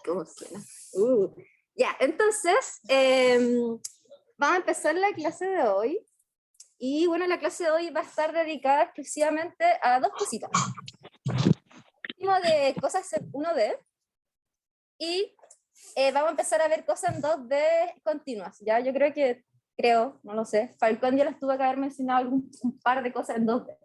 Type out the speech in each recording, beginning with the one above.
¿Cómo suena? Ya, entonces, vamos a empezar la clase de hoy. Y bueno, la clase de hoy va a estar dedicada exclusivamente a dos cositas. Uno de cosas en 1D y vamos a empezar a ver cosas en 2D continuas. Ya, yo creo, no lo sé, Falcón ya les tuvo que haber mencionado un par de cosas en 2D.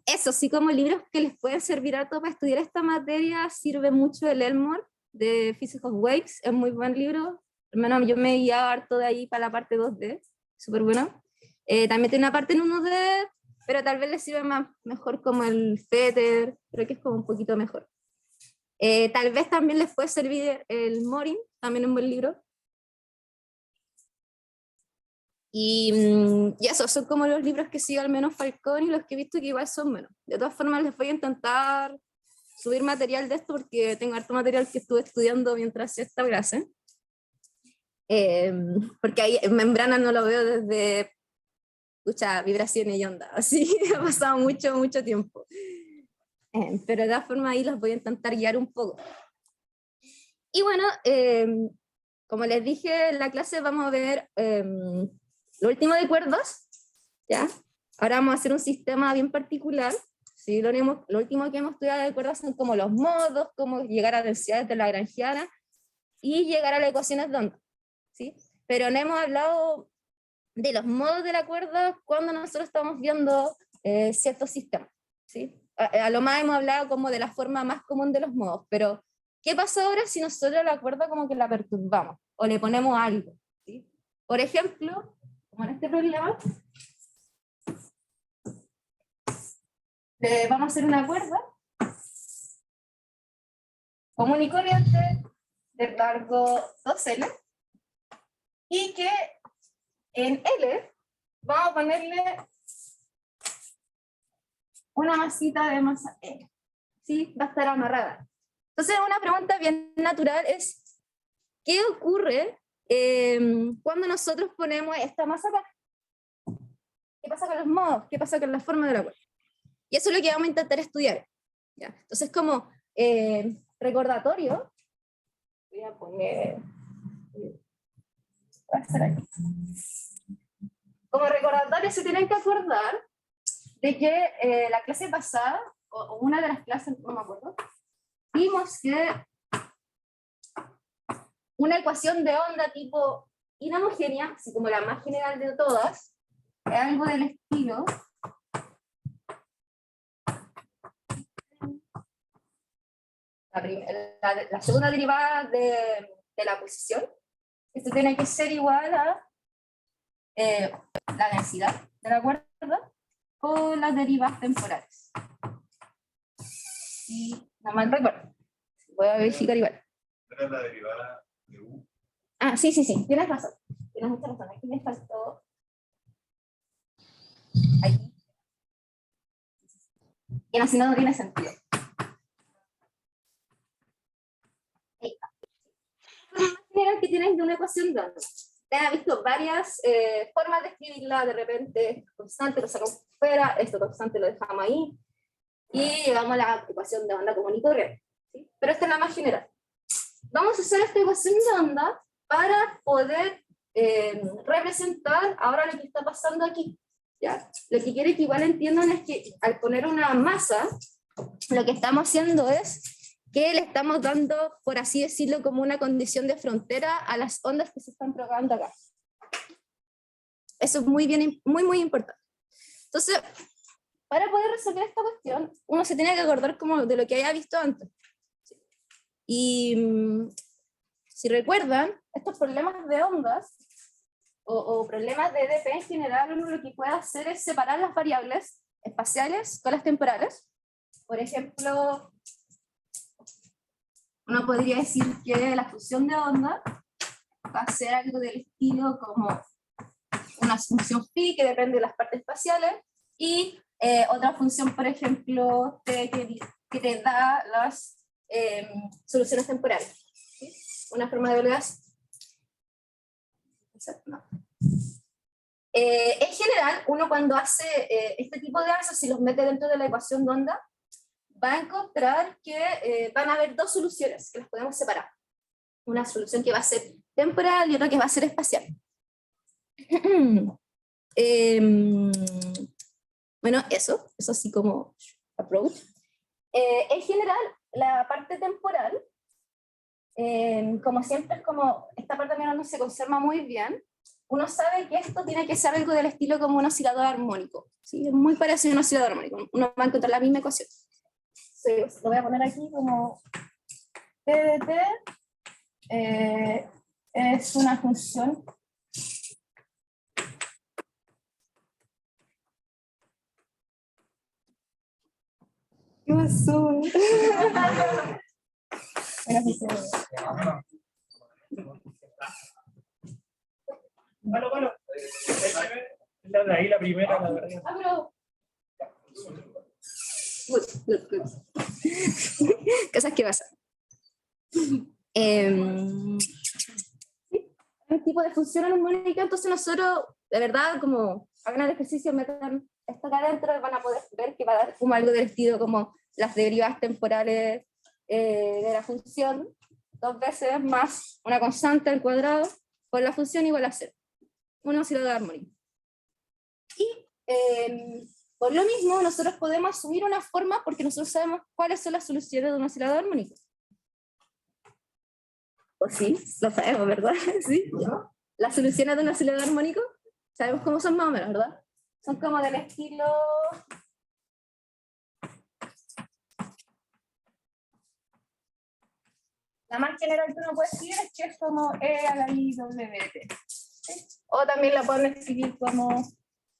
Eso, sí, como libros que les pueden servir a todos para estudiar esta materia, sirve mucho el Elmore de Physics of Waves, es muy buen libro, al menos yo me he guiado harto de ahí para la parte 2D, súper bueno. También tiene una parte en 1D, pero tal vez les sirve mejor como el Fetter, creo que es como un poquito mejor. Tal vez también les puede servir el Morin, también es un buen libro. Y esos son como los libros que sigo al menos Falcón y los que he visto que igual son menos. De todas formas les voy a intentar subir material de esto porque tengo harto material que estuve estudiando mientras hacía esta clase. Porque ahí en membrana no lo veo desde vibraciones y onda, así ha pasado mucho tiempo. Pero de todas formas ahí los voy a intentar guiar un poco. Y bueno, como les dije en la clase vamos a ver lo último de cuerdas, ¿ya? Ahora vamos a hacer un sistema bien particular, ¿sí? Lo último que hemos estudiado de cuerdas son como los modos, cómo llegar a densidades de Lagrangiana y llegar a las ecuaciones de onda, ¿sí? Pero no hemos hablado de los modos de la cuerda cuando nosotros estamos viendo ciertos sistemas, ¿sí? A lo más hemos hablado como de la forma más común de los modos, pero ¿qué pasa ahora si nosotros la cuerda como que la perturbamos o le ponemos algo, ¿sí? Por ejemplo, como en este problema, vamos a hacer una cuerda común y corriente de largo 2L y que en L vamos a ponerle una masita de masa L, ¿sí? Va a estar amarrada. Entonces una pregunta bien natural es ¿qué ocurre cuando nosotros ponemos esta masa acá? ¿Qué pasa con los modos? ¿Qué pasa con la forma de la cuerda? Y eso es lo que vamos a intentar estudiar, ¿ya? Entonces, como recordatorio, voy a poner... Voy a hacer aquí. Como recordatorio se tienen que acordar de que la clase pasada, o una de las clases, no me acuerdo, vimos que una ecuación de onda tipo inhomogénea, así como la más general de todas, es algo del estilo la segunda derivada de la posición. Esto tiene que ser igual a la densidad de la cuerda con las derivas temporales. Y no mal recuerdo. Voy a verificar igual. ¿Era la derivada de U? Ah, sí, tienes razón. Tienes mucha razón. Aquí me faltó. Aquí. Y así no tiene sentido. Ahí está. Forma más general que tienes de una ecuación de onda. Te has visto varias formas de escribirla, de repente constante lo sacamos fuera, esto constante lo dejamos ahí, y llegamos a la ecuación de onda común y corriente, ¿sí? Pero esta es la más general. Vamos a usar esta ecuación de onda para poder representar ahora lo que está pasando aquí, ¿ya? Lo que quiero que igual entiendan es que al poner una masa, lo que estamos haciendo es que le estamos dando, por así decirlo, como una condición de frontera a las ondas que se están propagando acá. Eso es muy importante. Entonces, para poder resolver esta cuestión, uno se tiene que acordar como de lo que había visto antes. Y si recuerdan, estos problemas de ondas, o problemas de EDP en general, uno lo que puede hacer es separar las variables espaciales con las temporales. Por ejemplo, uno podría decir que la función de onda va a ser algo del estilo como una función phi que depende de las partes espaciales y otra función, por ejemplo, que te da las soluciones temporales. ¿Sí? Una forma de obligación. No. En general, uno cuando hace este tipo de ansas, si los mete dentro de la ecuación de onda, va a encontrar que van a haber dos soluciones que las podemos separar. Una solución que va a ser temporal y otra que va a ser espacial. Bueno, eso así como approach. En general, la parte temporal, como siempre es como, esta parte también no se conserva muy bien, uno sabe que esto tiene que ser algo del estilo como un oscilador armónico, ¿sí? Es muy parecido a un oscilador armónico, uno va a encontrar la misma ecuación. Sí, lo voy a poner aquí como P de T es una función ¿qué pasó? Bueno, la de ahí, la primera, la verdad. Good. Cosas que pasan. Un tipo de función armónica, entonces nosotros, de verdad, como hagan el ejercicio, metan esto acá adentro, van a poder ver que va a dar como algo del estilo como las derivadas temporales de la función, 2 veces más una constante al cuadrado por la función igual a 0. Un oscilador armónico. Y por lo mismo, nosotros podemos asumir una forma porque nosotros sabemos cuáles son las soluciones de un oscilador armónico. ¿O sí? Lo sabemos, ¿verdad? ¿Sí? Las soluciones de un oscilador armónico, sabemos cómo son más o menos, ¿verdad? Son como del estilo... La más general que uno puede escribir es que es como E a la I W T. ¿Sí? O también la pueden escribir como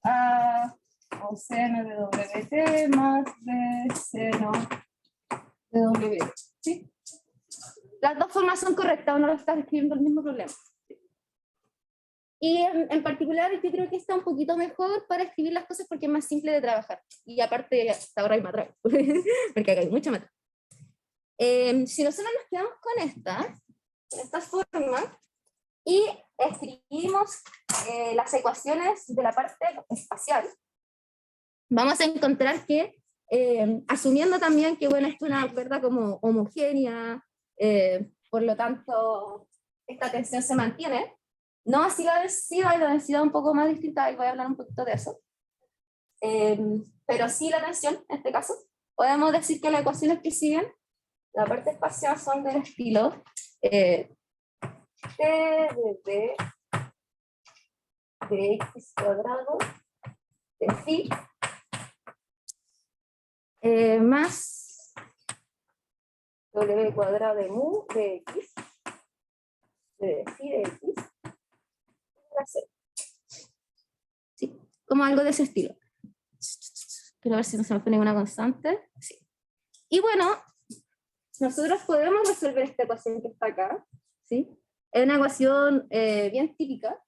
A o seno de WT más B seno de WT. ¿Sí? Las dos formas son correctas, uno lo está escribiendo el mismo problema. Y en particular yo creo que está un poquito mejor para escribir las cosas porque es más simple de trabajar. Y aparte, hasta ahora hay más rápido, porque acá hay mucha mata. Si nosotros nos quedamos con esta forma, y escribimos las ecuaciones de la parte espacial, vamos a encontrar que, asumiendo también que, bueno, esto es una cuerda como homogénea, por lo tanto, esta tensión se mantiene, no así la densidad, y la densidad un poco más distinta, y voy a hablar un poquito de eso, pero sí la tensión, en este caso, podemos decir que las ecuaciones que siguen, la parte espacial son del estilo T de D de X cuadrado de phi más W cuadrado de mu de X de phi de X a 0. Sí, como algo de ese estilo. Quiero ver si no se me pone una constante. Sí. Y bueno, nosotros podemos resolver esta ecuación que está acá, ¿sí? Es una ecuación bien típica,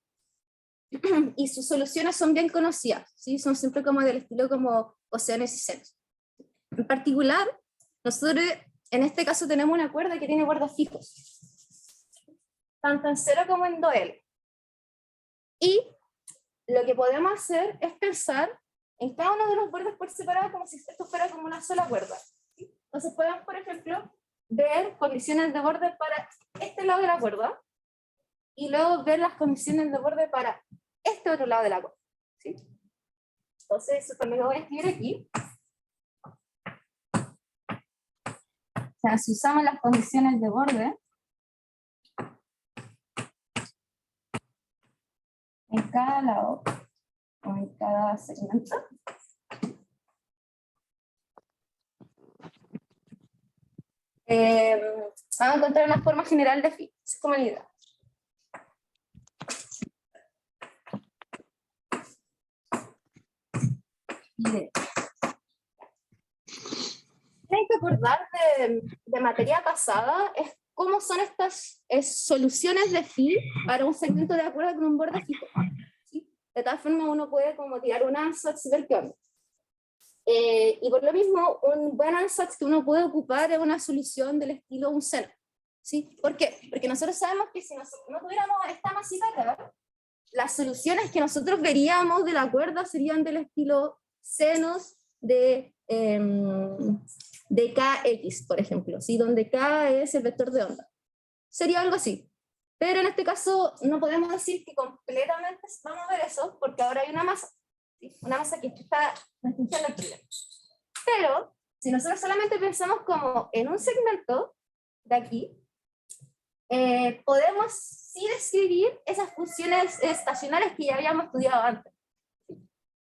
y sus soluciones son bien conocidas, ¿sí? Son siempre como del estilo como cosenos y senos. En particular, nosotros en este caso tenemos una cuerda que tiene bordes fijos, tanto en 0 como en 2L. Y lo que podemos hacer es pensar en cada uno de los bordes por separado como si esto fuera como una sola cuerda. ¿Sí? Entonces podemos, por ejemplo, ver condiciones de borde para este lado de la cuerda, y luego ver las condiciones de borde para este otro lado de la cuerda. ¿Sí? Entonces eso también lo voy a escribir aquí. O sea, si usamos las condiciones de borde en cada lado o en cada segmento, vamos a encontrar una forma general de phi. Es como la idea. Tienen que acordar de materia pasada es cómo son estas soluciones de phi para un segmento de acuerdo con un borde fijo. ¿Sí? De tal forma uno puede como tirar un ansatz y ver qué onda. Y por lo mismo, un buen ansatz que uno puede ocupar es una solución del estilo un seno. ¿Sí? ¿Por qué? Porque nosotros sabemos que si nosotros no tuviéramos esta masita acá, las soluciones que nosotros veríamos de la cuerda serían del estilo senos de de kx, por ejemplo, ¿sí? Donde k es el vector de onda. Sería algo así. Pero en este caso no podemos decir que completamente vamos a ver eso, porque ahora hay una masa. ¿Sí? Una masa que está restringiendo el problema. Pero si nosotros solamente pensamos como en un segmento de aquí, podemos sí describir esas funciones estacionarias que ya habíamos estudiado antes.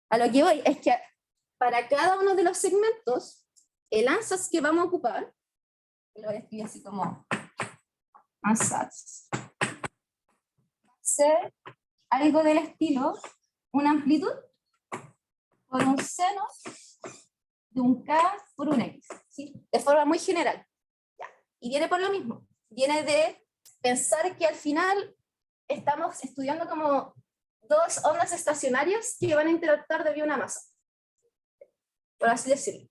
A lo que voy es que para cada uno de los segmentos, el ansatz que vamos a ocupar, lo voy a escribir así como ansatz, va a ser algo del estilo una amplitud por un seno de un k por un x, ¿sí? De forma muy general. Ya. Y viene por lo mismo, viene de pensar que al final estamos estudiando como dos ondas estacionarias que van a interactuar debido a una masa, por así decirlo.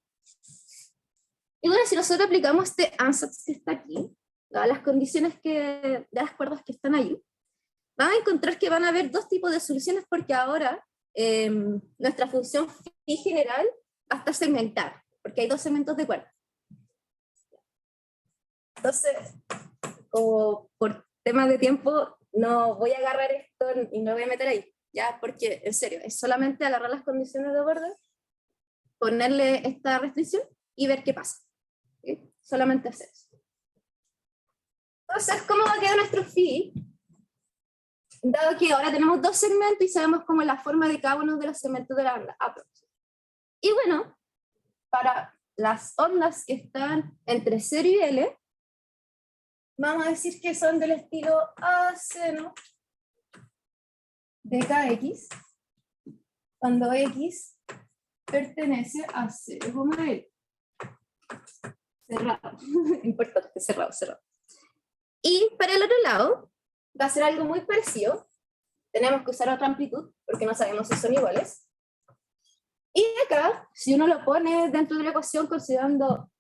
Y bueno, si nosotros aplicamos este ansatz que está aquí, dadas las condiciones de las cuerdas que están ahí, vamos a encontrar que van a haber dos tipos de soluciones, porque ahora nuestra función phi general va a estar segmentada, porque hay dos segmentos de cuerda. Entonces, como por temas de tiempo, no voy a agarrar esto y no voy a meter ahí, ya, porque en serio, es solamente agarrar las condiciones de borde, ponerle esta restricción y ver qué pasa. ¿Sí? Solamente hacer eso. Entonces, ¿cómo va a quedar nuestro phi? Dado que ahora tenemos dos segmentos y sabemos cómo es la forma de cada uno de los segmentos de la onda. Y bueno, para las ondas que están entre 0 y L, vamos a decir que son del estilo A seno de kx, cuando x pertenece a 0,L. Cerrado. Importante, cerrado, cerrado. Y para el otro lado, va a ser algo muy parecido. Tenemos que usar otra amplitud, porque no sabemos si son iguales. Y acá, si uno lo pone dentro de la ecuación considerando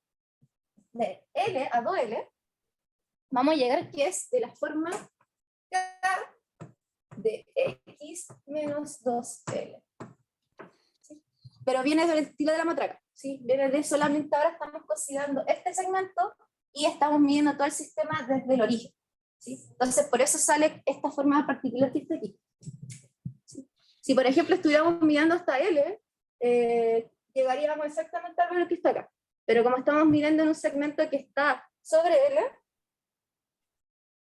de L a 2L, vamos a llegar que es de la forma K de X menos 2L. ¿Sí? Pero viene del estilo de la matraca, ¿sí? Viene de solamente ahora estamos considerando este segmento y estamos midiendo todo el sistema desde el origen. ¿Sí? Entonces, por eso sale esta forma particular que está aquí. ¿Sí? Si, por ejemplo, estuviéramos mirando hasta L, llegaríamos exactamente al valor que está acá. Pero como estamos mirando en un segmento que está sobre L,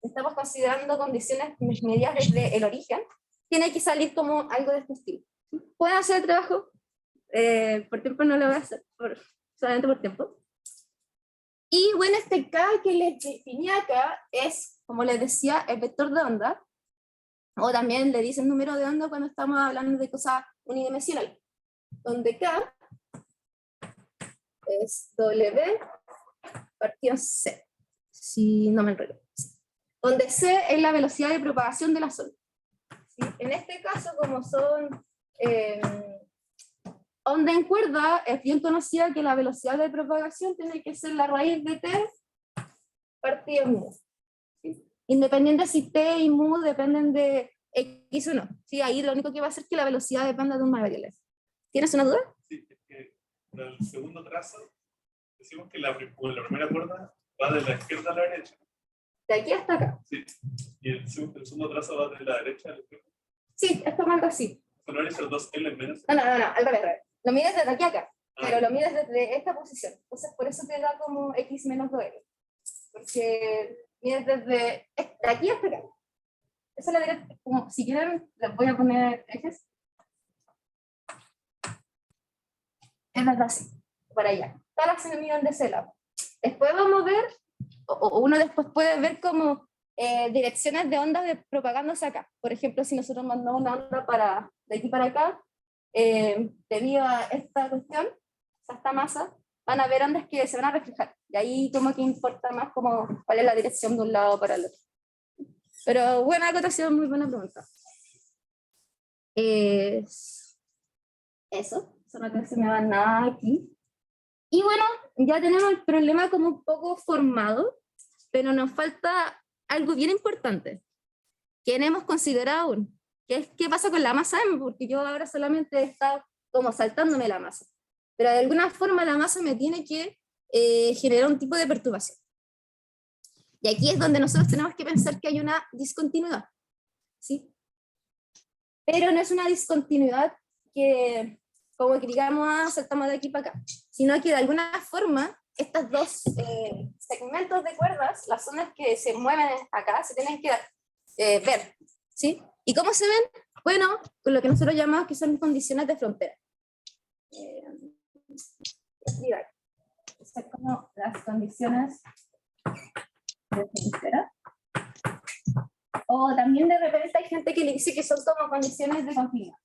estamos considerando condiciones medidas desde el origen, tiene que salir como algo de este estilo. ¿Sí? ¿Pueden hacer el trabajo? Por tiempo no lo voy a hacer, solamente por tiempo. Y bueno, este K que les definí acá es, como les decía, el vector de onda, o también le dicen número de onda cuando estamos hablando de cosas unidimensionales, donde K es W partido C, si no me enredo, donde C es la velocidad de propagación de la onda. ¿Sí? En este caso, como son onda en cuerda, es bien conocida que la velocidad de propagación tiene que ser la raíz de T partido mu. ¿Sí? Independiente si T y mu dependen de X o no. ¿Sí? Ahí lo único que va a hacer es que la velocidad dependa de una variable. ¿Tienes una duda? Sí, es que en el segundo trazo decimos que la primera cuerda va de la izquierda a la derecha. De aquí hasta acá. Sí. Y el segundo trazo va de la derecha a la izquierda. Sí, es como algo así. ¿No eres el 2L menos? No, al revés. Lo mides desde aquí a acá, pero lo mides desde esta posición. Entonces, por eso te da como X menos 2L. Porque mides desde aquí hasta acá. Esa es la dirección. Como, si quieren, les voy a poner ejes. Es desde así, para allá. Todas las se miden de ese lado. Después vamos a ver, o uno después puede ver como direcciones de ondas propagándose acá. Por ejemplo, si nosotros mandamos una onda de aquí para acá, debido a esta cuestión, a esta masa, van a haber ondas que se van a reflejar. Y ahí como que importa más como cuál es la dirección de un lado para el otro. Pero buena acotación, muy buena pregunta. Eso no creo que se me va nada aquí. Y bueno, ya tenemos el problema como un poco formado, pero nos falta algo bien importante, que no hemos considerado aún, que es qué pasa con la masa M, porque yo ahora solamente he estado como saltándome la masa. Pero de alguna forma la masa me tiene que genera un tipo de perturbación. Y aquí es donde nosotros tenemos que pensar que hay una discontinuidad, ¿sí? Pero no es una discontinuidad que, como que digamos, saltamos de aquí para acá, sino que de alguna forma estos dos segmentos de cuerdas, las ondas que se mueven acá, se tienen que ver, ¿sí? ¿Y cómo se ven? Bueno, con lo que nosotros llamamos que son condiciones de frontera. Son como las condiciones de frontera. O también de repente hay gente que le dice que son como condiciones de continuidad.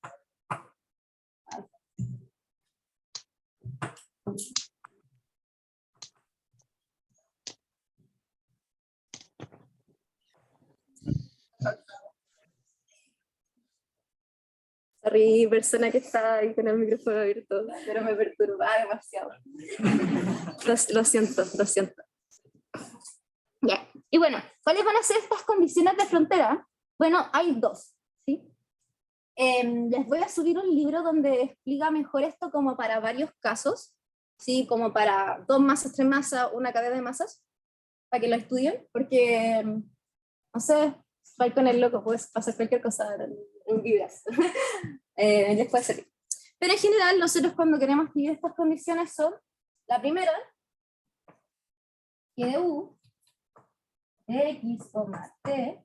Sorry, persona que está ahí con el micrófono abierto, pero me perturbaba demasiado. Lo siento, lo siento. Ya. Y bueno, ¿cuáles van a ser estas condiciones de frontera? Bueno, hay dos, ¿sí? Les voy a subir un libro donde explica mejor esto como para varios casos, ¿sí? Como para 2 masas, 3 masas, una cadena de masas, para que lo estudien, porque, no sé, va con el loco, puedes pasar cualquier cosa en vidas. Les puede servir. Pero en general, nosotros cuando queremos escribir estas condiciones son, la primera, que de U, de X, T,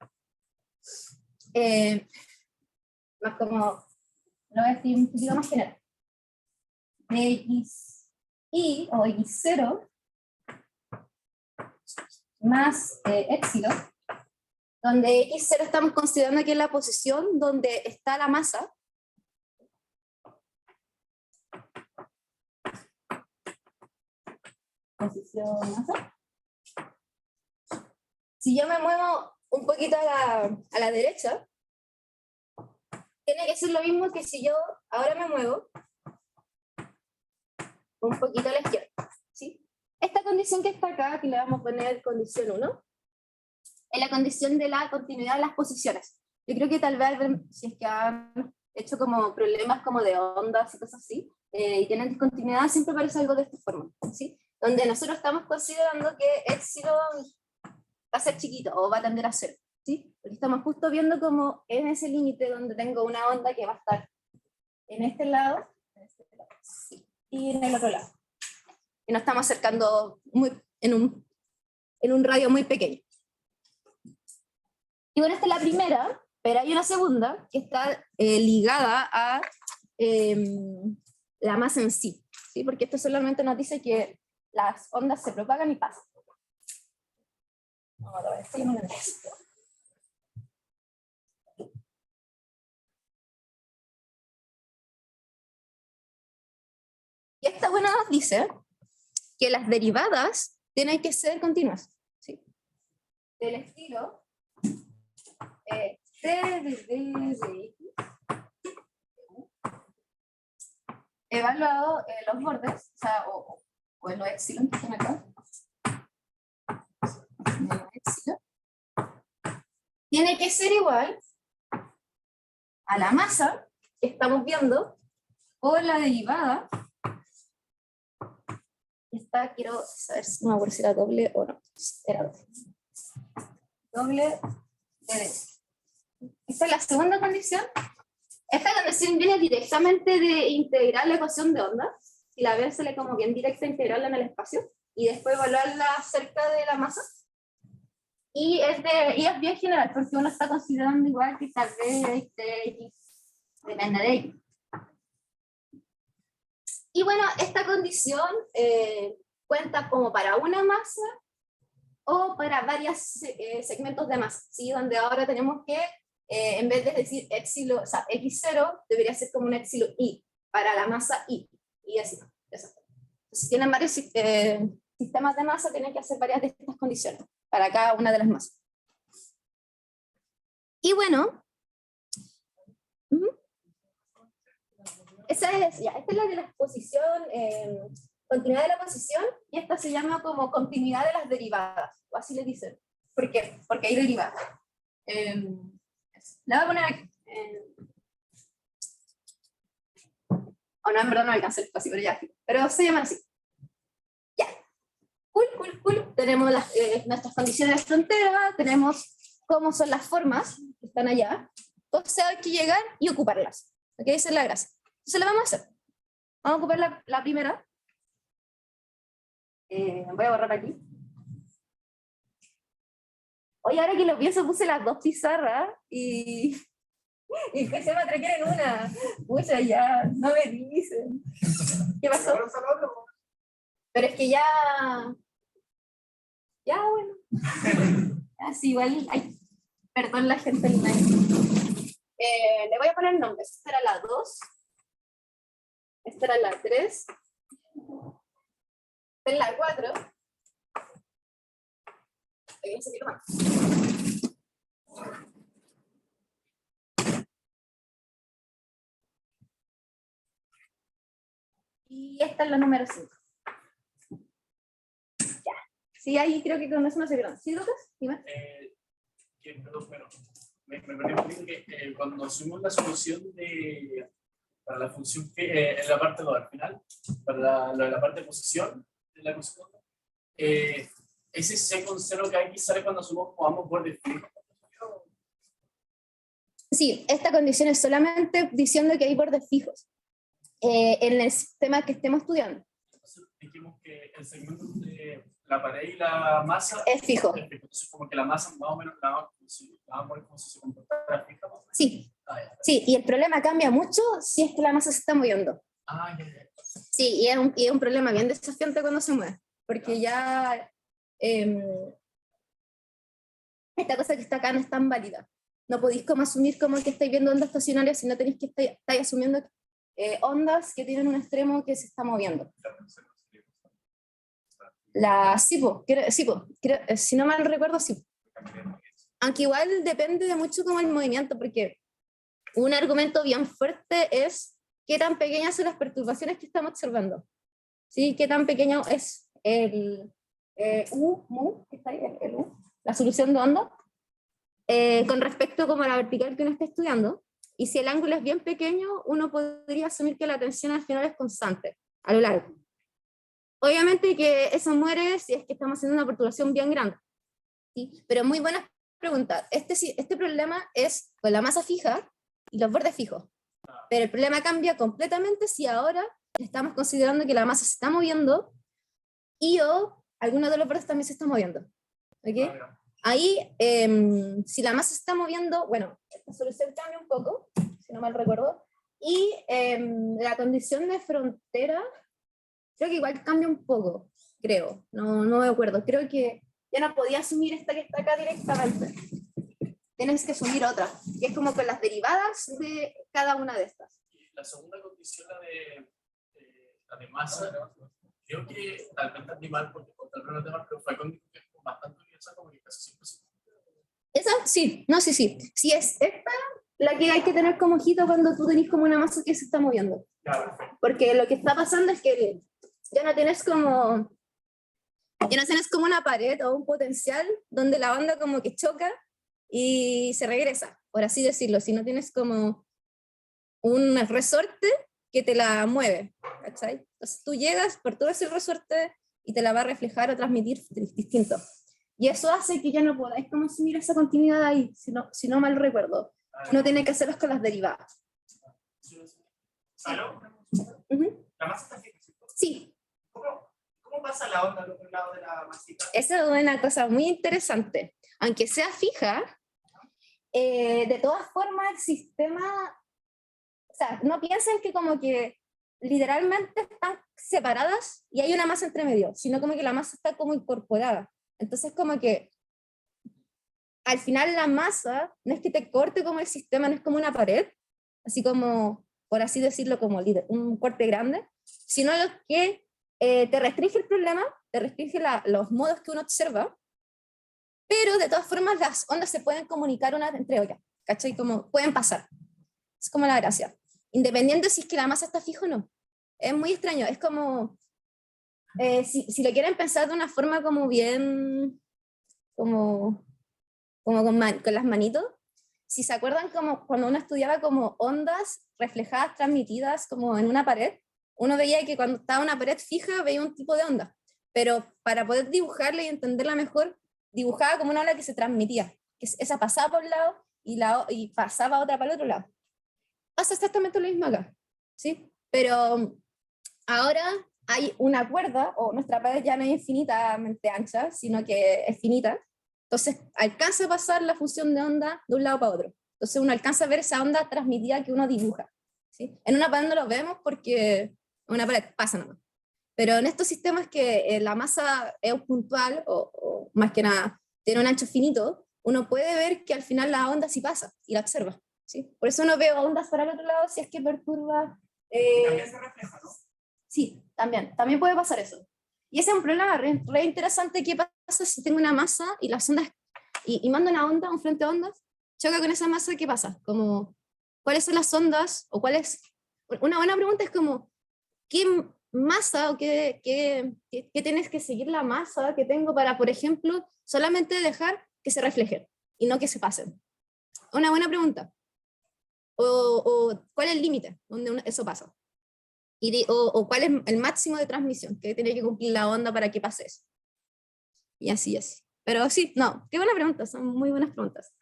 más como, lo voy a decir un poquito más general, de X, Y o X0, más épsilon, donde X0 estamos considerando que es la posición donde está la masa, posición masa. Si yo me muevo un poquito a la derecha, tiene que ser lo mismo que si yo ahora me muevo un poquito a la izquierda, ¿sí? Esta condición que está acá, que le vamos a poner condición 1, es la condición de la continuidad de las posiciones. Yo creo que tal vez, si es que han hecho como problemas como de ondas y cosas así, y tienen discontinuidad, siempre aparece algo de esta forma, ¿sí? Donde nosotros estamos considerando que épsilon va a ser chiquito o va a tender a cero, ¿sí? Porque estamos justo viendo como en ese límite donde tengo una onda que va a estar en este lado, sí, y en el otro lado. Y nos estamos acercando en un radio muy pequeño. Y bueno, esta es la primera, pero hay una segunda que está ligada a la masa en sí, ¿sí? Porque esto solamente nos dice que las ondas se propagan y pasan. Vamos a ver, esto no necesito. Y esta buena nos dice que las derivadas tienen que ser continuas, ¿sí? Del estilo T de D de X evaluado los bordes, o sea, o en los epsilon que están acá, epsilon, tiene que ser igual a la masa que estamos viendo por la derivada. Esta quiero saber si no me acuerdo si era doble o no. Era doble. Doble de D. Esta es la segunda condición. Esta condición viene directamente de integrar la ecuación de onda, y la vérsele como bien directa, integrarla en el espacio, y después evaluarla cerca de la masa. Y es bien general, porque uno está considerando igual que tal vez X depende de X. Y bueno, esta condición cuenta como para una masa o para varios segmentos de masa, ¿sí? Donde ahora tenemos que, en vez de decir epsilon, o sea, X0, debería ser como un epsilon I, para la masa I, y así. Si tienen varios sistemas de masa, tienen que hacer varias de estas condiciones, para cada una de las masas. Y bueno, esta es la de la posición, continuidad de la posición, y esta se llama como continuidad de las derivadas, o así le dicen. ¿Por qué? Porque hay derivadas. La voy a poner aquí. O no, en verdad no alcanza el espacio, pero ya. Pero se llaman así. Ya. cool. Tenemos nuestras condiciones de frontera, tenemos cómo son las formas que están allá. Entonces hay que llegar y ocuparlas. ¿Ok? Esa es la gracia. Entonces lo vamos a hacer. Vamos a ocupar la primera. Voy a borrar aquí. Oye, ahora que lo pienso, puse las dos pizarras y que se me atraquieron en una. Pucha, ya, no me dicen. ¿Qué pasó? Pero es que ya, bueno. Así igual, ay, perdón la gente online. Le voy a poner nombres. Esta era la 2. Esta era la 3. Esta es la 4. Aquí no se quiere más. Y esta es la número 5. Ya. Sí, ahí creo que con eso no se vieron. ¿Sí, Lucas? Dime. Perdón, pero me perdí un poquito que cuando asumimos la solución para la función en la parte 2 al final, para la parte de posición de la ecuación, ese C con 0 que aquí sale cuando asumimos ambos bordes fijos. Sí, esta condición es solamente diciendo que hay bordes fijos en el sistema que estemos estudiando. Entonces dijimos que el segmento de la pared y la masa es fijo. Entonces como que la masa más o menos la vamos a poner como si se comportara fija. Sí. Sí, y el problema cambia mucho si es que la masa se está moviendo. Ya. Sí, y es un problema bien desafiante cuando se mueve, porque ya esta cosa que está acá no es tan válida. No podéis como asumir como que estáis viendo ondas estacionarias si no tenéis que estáis asumiendo ondas que tienen un extremo que se está moviendo. Si no mal recuerdo, sí. Aunque igual depende de mucho como el movimiento, porque un argumento bien fuerte es qué tan pequeñas son las perturbaciones que estamos observando. ¿Sí? Qué tan pequeño es el mu, que está ahí, el U, la solución de onda, con respecto como a la vertical que uno está estudiando. Y si el ángulo es bien pequeño, uno podría asumir que la tensión al final es constante, a lo largo. Obviamente que eso muere si es que estamos haciendo una perturbación bien grande. ¿Sí? Pero muy buena pregunta. Este problema es con la masa fija y los bordes fijos. Pero el problema cambia completamente si ahora estamos considerando que la masa se está moviendo y o alguno de los bordes también se está moviendo. ¿Okay? Ahí, si la masa se está moviendo, bueno, esta solución cambia un poco, si no mal recuerdo, y la condición de frontera, creo que igual cambia un poco, creo, no me acuerdo, creo que ya no podía asumir esta que está acá directamente. Tienes que asumir otra, que es como con las derivadas de cada una de estas. La segunda condición, la de masa, creo que tal vez entendí mal, porque tal vez no te mal, pero fue con bastante universal, como que casi siempre se... ¿Esa? Sí, no, sí. Sí es esta la que hay que tener como ojito cuando tú tenés como una masa que se está moviendo. Claro. Porque lo que está pasando es que ya no tienes como una pared o un potencial donde la onda como que choca y se regresa, por así decirlo, si no tienes como un resorte que te la mueve, ¿cachai? Entonces tú llegas por todo ese resorte y te la va a reflejar o transmitir distinto. Y eso hace que ya no podáis como asumir esa continuidad ahí, si no mal recuerdo. Uno tiene que hacerlos con las derivadas. ¿Aló? ¿La masa está fija? Sí. ¿Cómo pasa la onda al otro lado de la masita? Esa es una cosa muy interesante. Aunque sea fija, de todas formas el sistema, o sea, no piensen que como que literalmente están separadas y hay una masa entre medio, sino como que la masa está como incorporada. Entonces como que al final la masa no es que te corte como el sistema, no es como una pared, así como, por así decirlo, como un corte grande, sino lo que te restringe el problema, te restringe los modos que uno observa, pero de todas formas las ondas se pueden comunicar unas entre otras, ¿cachai? Como pueden pasar. Es como la gracia. Independiente si es que la masa está fija o no. Es muy extraño, es como, si lo quieren pensar de una forma como bien, como con las manitos, si se acuerdan como cuando uno estudiaba como ondas reflejadas, transmitidas como en una pared, uno veía que cuando estaba una pared fija veía un tipo de onda, pero para poder dibujarla y entenderla mejor, dibujaba como una ola que se transmitía, que esa pasaba por un lado y pasaba otra para el otro lado. Pasa exactamente lo mismo acá, ¿sí? Pero ahora hay una cuerda, o nuestra pared ya no es infinitamente ancha, sino que es finita, entonces alcanza a pasar la función de onda de un lado para otro. Entonces uno alcanza a ver esa onda transmitida que uno dibuja, ¿sí? En una pared no lo vemos porque en una pared pasa nomás. Pero en estos sistemas que la masa es puntual, o más que nada tiene un ancho finito, uno puede ver que al final la onda sí pasa y la observa, ¿sí? Por eso uno ve ondas para el otro lado si es que perturba. También se refleja, ¿no? Sí, también puede pasar eso. Y ese es un problema re interesante. ¿Qué pasa si tengo una masa y las ondas, y mando una onda, un frente de ondas, choca con esa masa? ¿Qué pasa? Como, ¿cuáles son las ondas? O cuál es, una buena pregunta es como, ¿qué masa o qué tienes que seguir la masa que tengo para, por ejemplo, solamente dejar que se reflejen y no que se pasen? Una buena pregunta. O ¿cuál es el límite donde eso pasa? O cuál es el máximo de transmisión que tiene que cumplir la onda para que pase eso. Y así, así. Pero sí, no, qué buena pregunta, son muy buenas preguntas.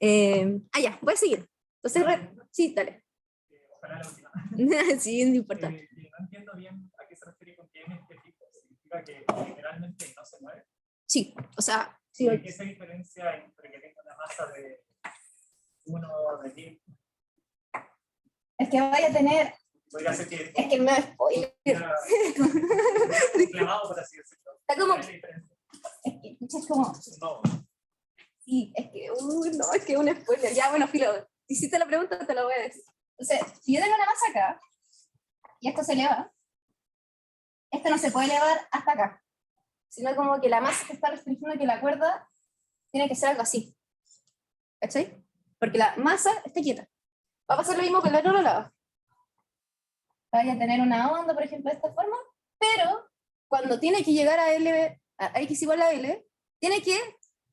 Ya, voy a seguir. Entonces, sí, dale. Ojalá la última. Sí, no importa. No entiendo bien a qué se refiere con que M estético. ¿Significa que generalmente no se mueve? Sí, o sea, sí. ¿Qué se diferencia entre que tenga una masa de 1 de 10? Es que vaya a tener. Podría ser que. Es que no es spoiler. Clavado, por así decirlo. Está como. ¿Cuál es la diferencia? Es como. No. Sí, es que. No, es que es un spoiler. Ya, bueno, filo. Si hiciste la pregunta, te lo voy a decir. Entonces, si yo tengo una masa acá, y esto se eleva, esto no se puede elevar hasta acá. Sino como que la masa que está restringiendo que la cuerda tiene que ser algo así. ¿Cachai? Porque la masa está quieta. Va a pasar lo mismo con el otro lado. Vaya a tener una onda, por ejemplo, de esta forma, pero cuando tiene que llegar a L, a X igual a L, tiene que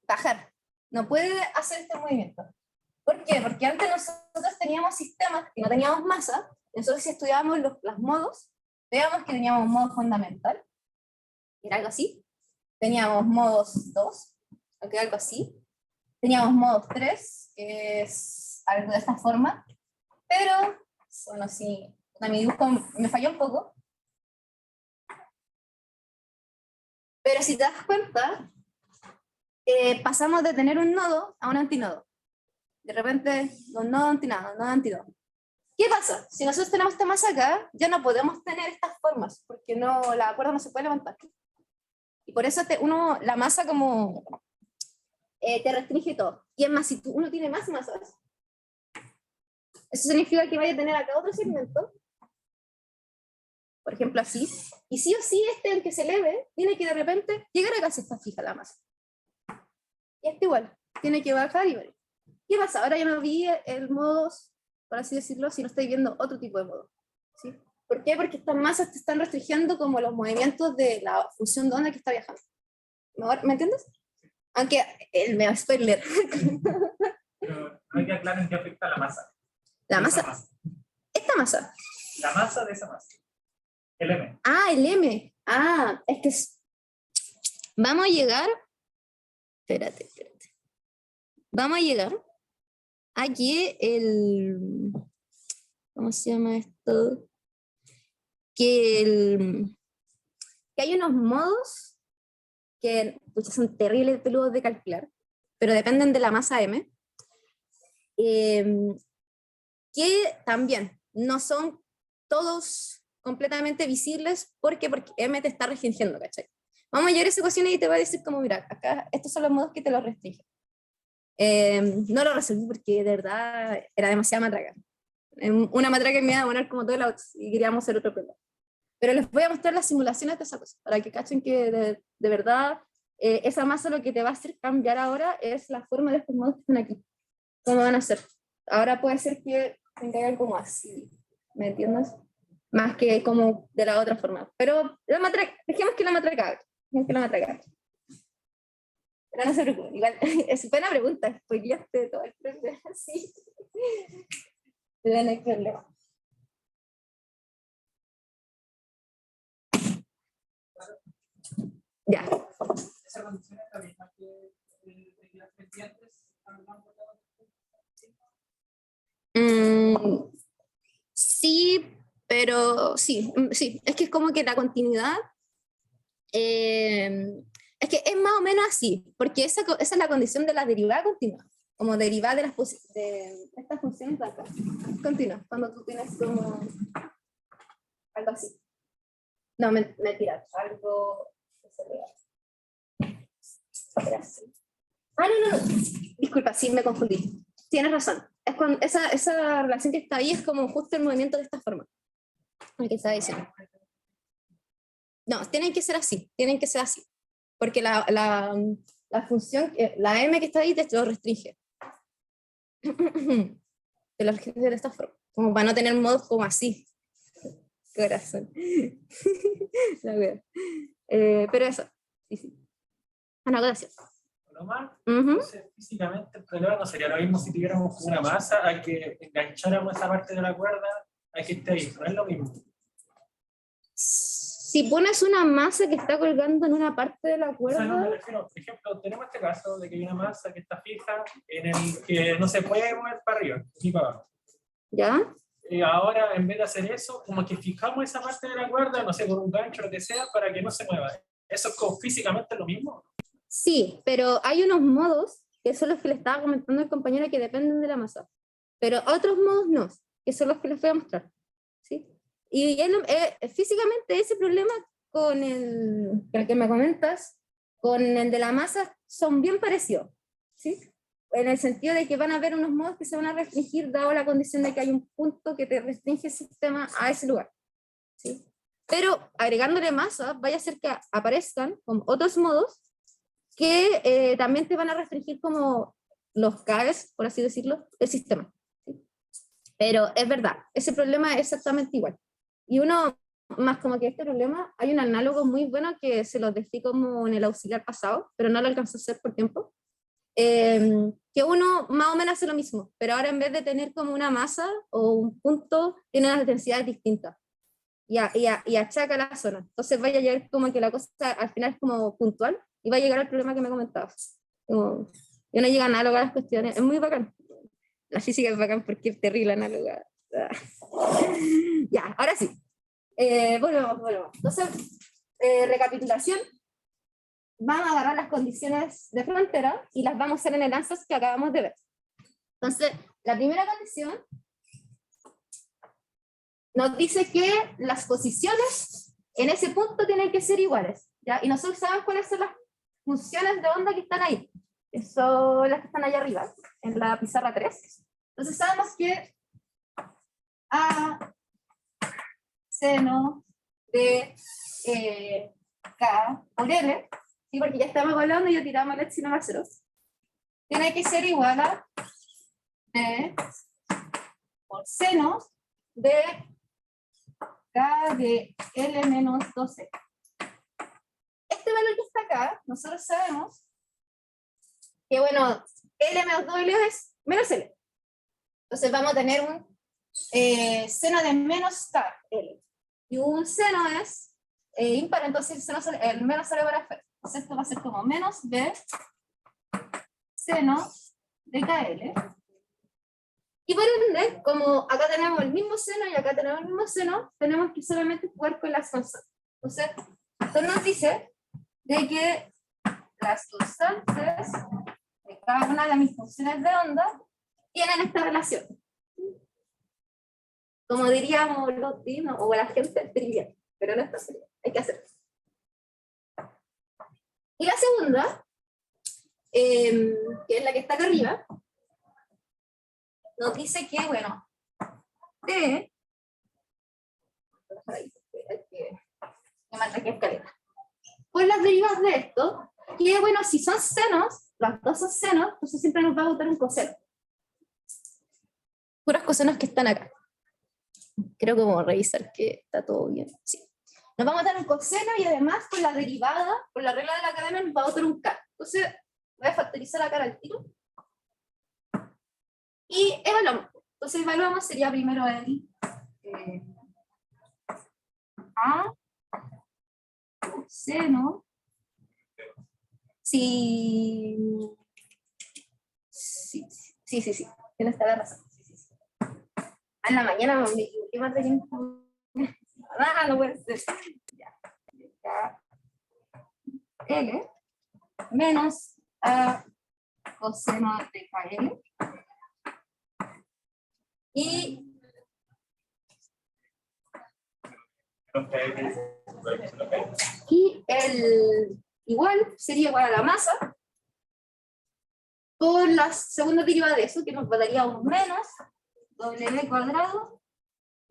bajar. No puede hacer este movimiento. ¿Por qué? Porque antes nosotros teníamos sistemas que no teníamos masa. Nosotros, si estudiábamos los modos, veíamos que teníamos un modo fundamental, que era algo así. Teníamos modos 2, que era algo así. Teníamos modos 3, que es algo de esta forma. Pero, bueno, sí, mi dibujo me falló un poco. Pero si te das cuenta, pasamos de tener un nodo a un antinodo. De repente, un nodo antinodo, nodo antinodo. ¿Qué pasa? Si nosotros tenemos esta masa acá, ya no podemos tener estas formas, porque no, la cuerda no se puede levantar. Y por eso la masa como te restringe todo. Y es más, si uno tiene más masas, eso significa que vaya a tener acá otro segmento, por ejemplo así, y sí o sí el que se eleve, tiene que de repente llegar acá si está fija la masa. Y este igual, tiene que bajar y ver. ¿Qué pasa? Ahora ya no vi el modo, por así decirlo, si no estoy viendo otro tipo de modo. ¿Sí? ¿Por qué? Porque estas masas te están restringiendo como los movimientos de la función de onda que está viajando. ¿Me entiendes? Aunque el me spoiler. Pero no hay que aclarar en qué afecta la masa. La masa. Esta masa. La masa de esa masa. El M. Ah, el M. Ah, es que vamos a llegar. Espérate. Vamos a llegar a que ¿cómo se llama esto? Que hay unos modos que son terribles peludos de calcular, pero dependen de la masa M, que también no son todos completamente visibles porque M te está restringiendo, ¿cachai? Vamos a llegar a esa ecuación y te va a decir como, mira, acá estos son los modos que te los restringen. No lo resolví porque de verdad era demasiada matraca. Una matraca que me iba a poner como todo el auto y queríamos hacer otro problema. Pero les voy a mostrar las simulaciones de esa cosa, para que cachen que de verdad esa masa lo que te va a hacer cambiar ahora es la forma de estos modos que están aquí. ¿Cómo van a ser? Ahora puede ser que tenga algo como así, ¿me entiendes? Más que como de la otra forma. Pero la matraca, dejemos que la matraca. Pero no se preocupen, igual, es buena pregunta, spoileaste todo el problema, sí. No hay problema. Ya. Esa condición es la misma que de las pendientes a lo largo de la Sí, pero sí, sí, es que es como que la continuidad, es que es más o menos así, porque esa es la condición de la derivada continua, como derivada de, de estas funciones de acá. Continua, cuando tú tienes como algo así. No, mentira, algo que se vea. Era así. Ah, no, disculpa, sí, me confundí. Tienes razón. Es cuando esa relación que está ahí es como justo el movimiento de esta forma. El que estaba diciendo. No, tienen que ser así, tienen que ser así. Porque la función, la m que está ahí te lo restringe. Te lo restringe de esta forma. Como para no tener modos como así. Corazón. La wea. Pero eso, sí, sí. Una cosa así. más, Ujú. entonces físicamente el problema no sería lo mismo si tuviéramos una masa a que engancháramos esa parte de la cuerda a que esté ahí, no es lo mismo. Si pones una masa que está colgando en una parte de la O sea, cuerda, no me refiero, por ejemplo, tenemos este caso de que hay una masa que está fija en el que no se puede mover para arriba ni para abajo. ¿ya? Y ahora, en vez de hacer eso, como que fijamos esa parte de la cuerda, no sé, con un gancho o lo que sea, para que no se mueva. ¿Eso es como físicamente lo mismo? Sí, pero hay unos modos, que son los que le estaba comentando el compañero, que dependen de la masa. Pero otros modos no, que son los que les voy a mostrar. ¿Sí? Y físicamente ese problema con el que me comentas, con el de la masa, son bien parecidos. ¿Sí? En el sentido de que van a haber unos modos que se van a restringir dado la condición de que hay un punto que te restringe el sistema a ese lugar. ¿Sí? Pero agregándole masa, vaya a ser que aparezcan con otros modos que también te van a restringir como los caes, por así decirlo, del sistema. ¿Sí? Pero es verdad, ese problema es exactamente igual. Y uno, más como que este problema, hay un análogo muy bueno que se lo dejé como en el auxiliar pasado, pero no lo alcanzó a hacer por tiempo, que uno más o menos hace lo mismo, pero ahora en vez de tener como una masa o un punto, tiene unas densidades distintas. Y achaca la zona. Entonces vaya a llegar como que la cosa al final es como puntual y va a llegar al problema que me comentabas. Como, y uno llega análoga a las cuestiones. Es muy bacán. La física es bacán porque es terrible análoga. Ya, ahora sí. Volvemos. Entonces, recapitulación. Vamos a agarrar las condiciones de frontera y las vamos a hacer en el ANSAS que acabamos de ver. Entonces, la primera condición nos dice que las posiciones en ese punto tienen que ser iguales, ¿ya? Y nosotros sabemos cuáles son las funciones de onda que están ahí, que son las que están allá arriba, en la pizarra 3. Entonces sabemos que A seno de K por L, ¿sí? Porque ya estamos hablando y ya tiramos el epsilon a 0, tiene que ser igual a B por seno de K de L menos 12. Este valor que está acá, nosotros sabemos que, bueno, L menos 2L es menos L. Entonces vamos a tener un seno de menos KL. Y un seno es impar, entonces el menos sale para afuera. Entonces esto va a ser como menos B seno de KL. Y por ende, como acá tenemos el mismo seno y acá tenemos el mismo seno, tenemos que solamente jugar con las constantes. Entonces, esto nos dice de que las constantes de cada una de mis funciones de onda tienen esta relación. Como diríamos los dinos o la gente, trivial, pero no está trivial, hay que hacerlo. Y la segunda, que es la que está acá arriba, nos dice que, bueno, T, pues las derivadas de esto, que bueno, si son senos, las dos son senos, entonces siempre nos va a botar un coseno. Puros cosenos que están acá. Quiero como revisar que está todo bien. Sí. Nos va a botar un coseno y además con la derivada, con la regla de la cadena, nos va a botar un K. Entonces voy a factorizar acá al tiro. Y evaluamos. Entonces evaluamos, sería primero el A coseno. Sí, tienes toda la razón. Sí. En la mañana me equivoqué más de tiempo. Ah, no puede ser. Ya. L menos a coseno de KL. Y el igual sería igual a la masa por la segunda derivada de eso, que nos daría un menos W cuadrado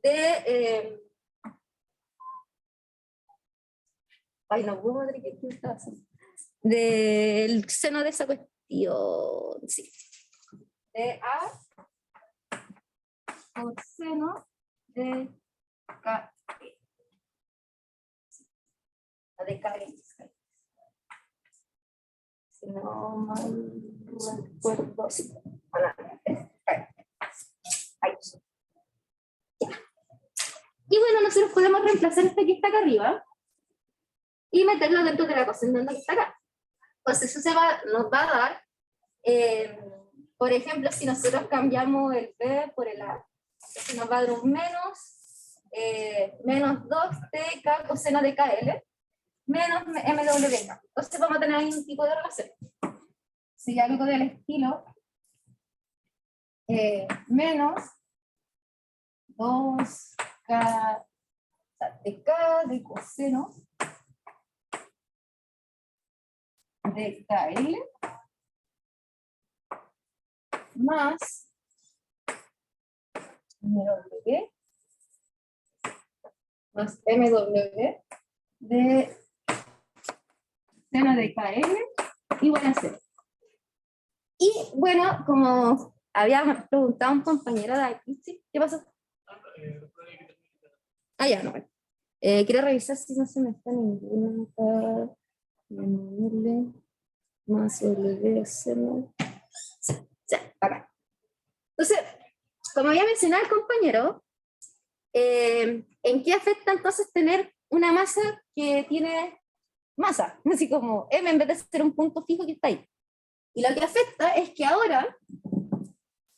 de ay, no puedo ver qué está haciendo. Del seno de esa cuestión, sí. De A por seno de K. De K. Si no mal recuerdo, sí. Ahí. Y bueno, nosotros podemos reemplazar este que está acá arriba y meterlo dentro de la coseno que está acá. Pues eso nos va a dar, por ejemplo, si nosotros cambiamos el B por el A, entonces nos va a dar un menos 2TK coseno de KL menos MWK. Entonces vamos a tener ahí un tipo de relación. Si algo del estilo menos 2K, o sea, de K de coseno de KL más MW más MW de seno de KL igual a 0. Y bueno, como había preguntado un compañero de aquí, ¿sí? ¿Qué pasó? Ah, ya, no. Quiero revisar si no se me está ninguna acá. L más W seno. Sí, acá. Entonces, como había mencionado el compañero, ¿en qué afecta entonces tener una masa que tiene masa? Así como M en vez de ser un punto fijo que está ahí. Y lo que afecta es que ahora,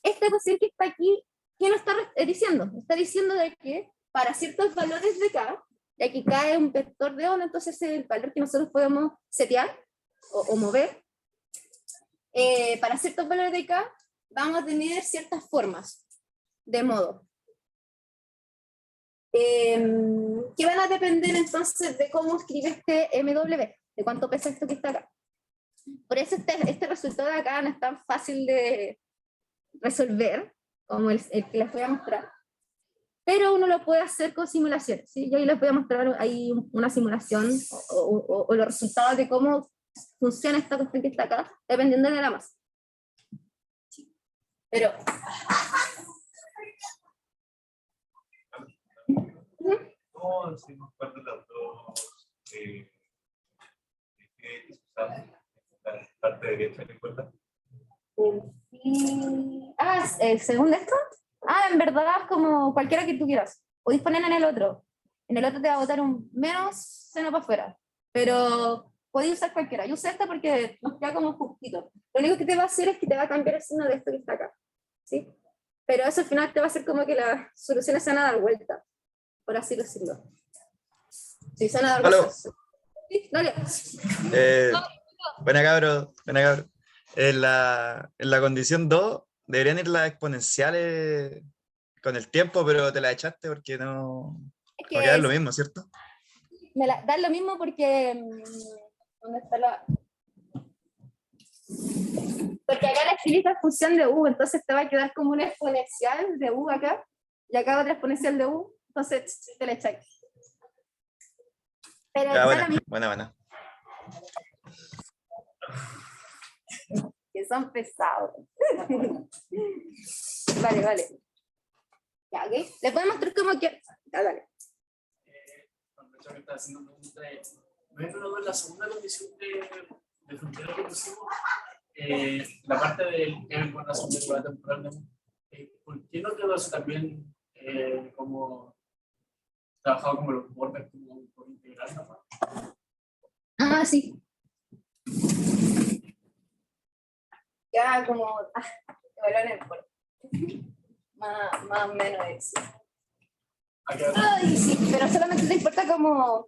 esta ecuación que está aquí, ¿qué nos está diciendo? Está diciendo de que para ciertos valores de K, y aquí K es un vector de onda, entonces es el valor que nosotros podemos setear o mover. Para ciertos valores de K, vamos a tener ciertas formas de modo. Que van a depender entonces de cómo escribe este MW, de cuánto pesa esto que está acá. Por eso este resultado de acá no es tan fácil de resolver como el que les voy a mostrar, pero uno lo puede hacer con simulaciones, ¿sí? Yo ahí les voy a mostrar ahí una simulación o los resultados de cómo funciona esta cuestión que está acá, dependiendo de la masa. Sí. Pero ¿cómo decimos cuándo las dos la parte derecha de cuenta? ¿según esto? En verdad es como cualquiera que tú quieras. Podéis poner en el otro. En el otro te va a botar un menos seno para afuera. Pero podéis usar cualquiera. Yo usé esta porque nos queda como justito. Lo único que te va a hacer es que te va a cambiar el signo de esto que está acá. ¿Sí? Pero eso al final te va a hacer como que las soluciones se van a dar vuelta. Por así decirlo. Sí, se van a dar vueltas. Sí, dale. Buena cabro. En la condición 2 deberían ir las exponenciales con el tiempo, pero te la echaste porque no... Es Va a quedar que lo mismo, ¿cierto? me da lo mismo porque... ¿dónde está la...? Porque acá la escribí la función de U, entonces te va a quedar como una exponencial de U acá, y acá otra exponencial de U, entonces te la echáis. Pero Ya, da lo mismo. buena. Que son pesados. Vale. Ya, ¿ok? Les voy a mostrar cómo que... Ya, dale. Aprovechar que está haciendo una pregunta de la segunda condición de frontera que pusimos, la parte del M con la segunda derivada temporal de ¿por qué no quedó eso también como trabajado como los bordes como por integral? Ah, sí. Ya como, valor en el cuerpo. Más o menos eso. Ay, sí, pero solamente te importa como,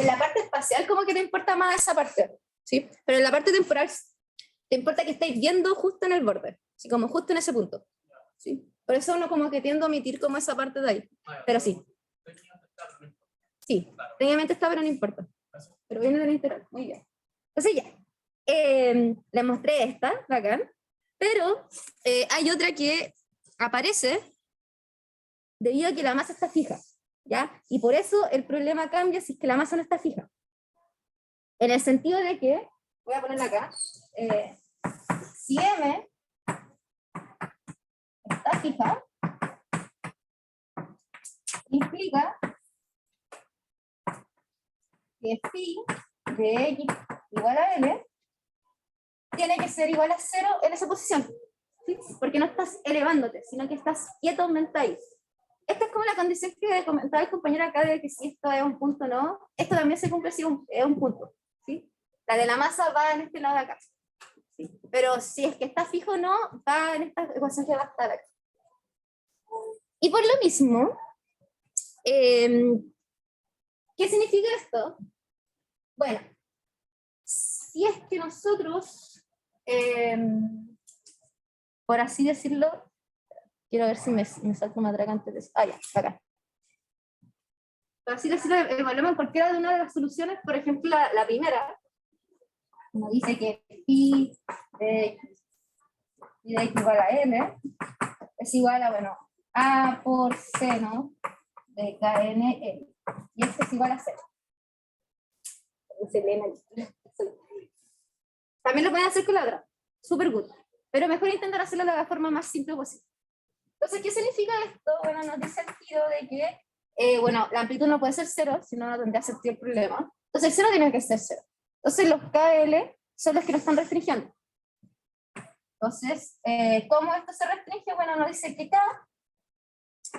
en la parte espacial como que te importa más esa parte, ¿sí? Pero en la parte temporal te importa que estáis viendo justo en el borde, ¿sí? Como justo en ese punto, ¿sí? Por eso uno como que tiende a omitir como esa parte de ahí, pero sí. Sí, técnicamente está, pero no importa. Pero viene del interior, muy bien. Entonces ya, les mostré esta, bacán, pero hay otra que aparece debido a que la masa está fija, ¿ya? Y por eso el problema cambia si es que la masa no está fija. En el sentido de que, voy a ponerla acá, si M está fija, implica que phi de X igual a L tiene que ser igual a 0 en esa posición, ¿sí? Porque no estás elevándote, sino que estás quieto aumentáis. Esta es como la condición que comentaba el compañero acá de que si esto es un punto o no, esto también se cumple si es un punto, ¿sí? La de la masa va en este lado de acá, ¿sí? Pero si es que está fijo o no, va en esta ecuación que va a estar aquí. Y por lo mismo, ¿qué significa esto? Bueno, si es que nosotros, por así decirlo, quiero ver si me salto una traga antes de eso. Ah, ya, acá. Por así decirlo, evaluamos en cualquiera de una de las soluciones, por ejemplo, la primera, nos dice que pi de x igual a m es igual a, bueno, a por seno de kn. Y esto es igual a 0. También lo pueden hacer con la otra. Super good. Pero mejor intentar hacerlo de la forma más simple posible. Entonces, ¿qué significa esto? Bueno, nos dice el tiro de que, bueno, la amplitud no puede ser 0, si no, no tendría sentido el problema. Entonces, el 0 tiene que ser 0. Entonces, los KL son los que nos están restringiendo. Entonces, ¿cómo esto se restringe? Bueno, nos dice que K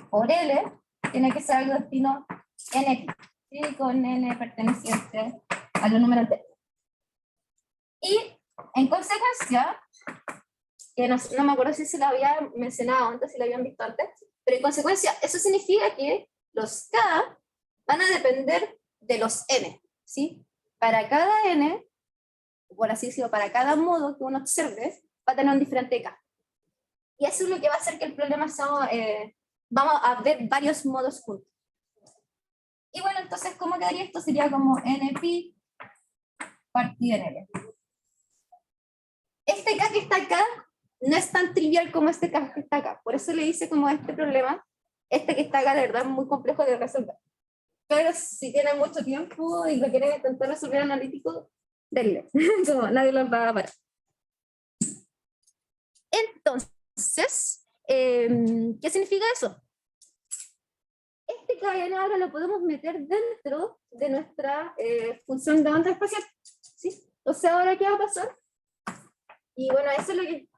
por L tiene que ser algo de destino NX, ¿sí? Con N perteneciente a los números enteros. Y, en consecuencia, que no me acuerdo si se lo había mencionado antes, si lo habían visto antes, pero en consecuencia, eso significa que los K van a depender de los N, ¿sí? Para cada N, por así decirlo, para cada modo que uno observe, va a tener un diferente K. Y eso es lo que va a hacer que el problema sea, vamos a ver varios modos juntos. Y bueno, entonces, ¿cómo quedaría esto? Sería como NP partido en L. Este K que está acá no es tan trivial como este K que está acá. Por eso le hice como este problema, este que está acá, de verdad, es muy complejo de resolver. Pero si tienen mucho tiempo y lo quieren intentar resolver analítico, denle. No, nadie los va a parar. Entonces, ¿qué significa eso? Este KN ahora lo podemos meter dentro de nuestra función de onda espacial, ¿sí? O sea, ¿ahora qué va a pasar? Y bueno, eso es lo que...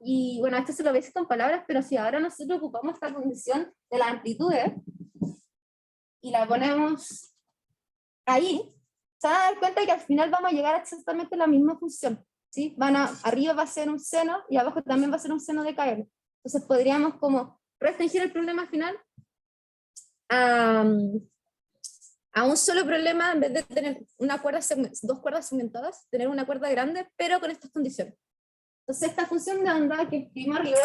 Y bueno, esto se lo ves con palabras, pero si ahora nosotros ocupamos esta condición de las amplitudes y la ponemos ahí, se van a dar cuenta que al final vamos a llegar a exactamente la misma función, ¿sí? Arriba va a ser un seno y abajo también va a ser un seno de KL. Entonces podríamos como restringir el problema final a un solo problema, en vez de tener dos cuerdas segmentadas, tener una cuerda grande, pero con estas condiciones. Entonces esta función de onda que escribimos arriba,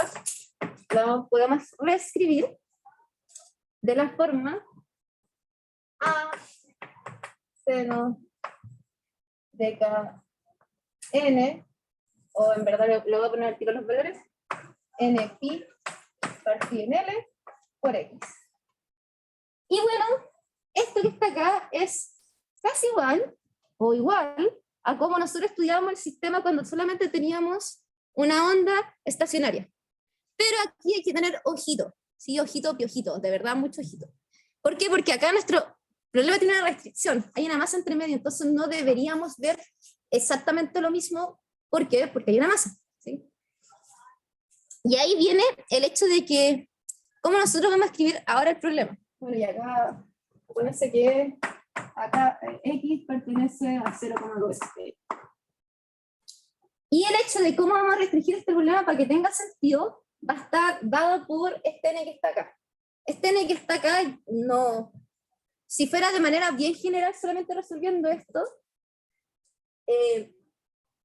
la podemos reescribir de la forma a seno de kn, o en verdad lo voy a poner al tiro los valores, n pi partido en L por x. Y bueno, esto que está acá es casi igual, o igual, a como nosotros estudiábamos el sistema cuando solamente teníamos una onda estacionaria. Pero aquí hay que tener ojito, ¿sí? Ojito, piojito, de verdad mucho ojito. ¿Por qué? Porque acá nuestro problema tiene una restricción, hay una masa entre medio, entonces no deberíamos ver exactamente lo mismo. ¿Por qué? Porque hay una masa, ¿sí? Y ahí viene el hecho de que, ¿cómo nosotros vamos a escribir ahora el problema? Bueno, y acá, acuérdense que acá X pertenece a 0,2. Y el hecho de cómo vamos a restringir este problema para que tenga sentido va a estar dado por este n que está acá. Este n que está acá, no, si fuera de manera bien general solamente resolviendo esto,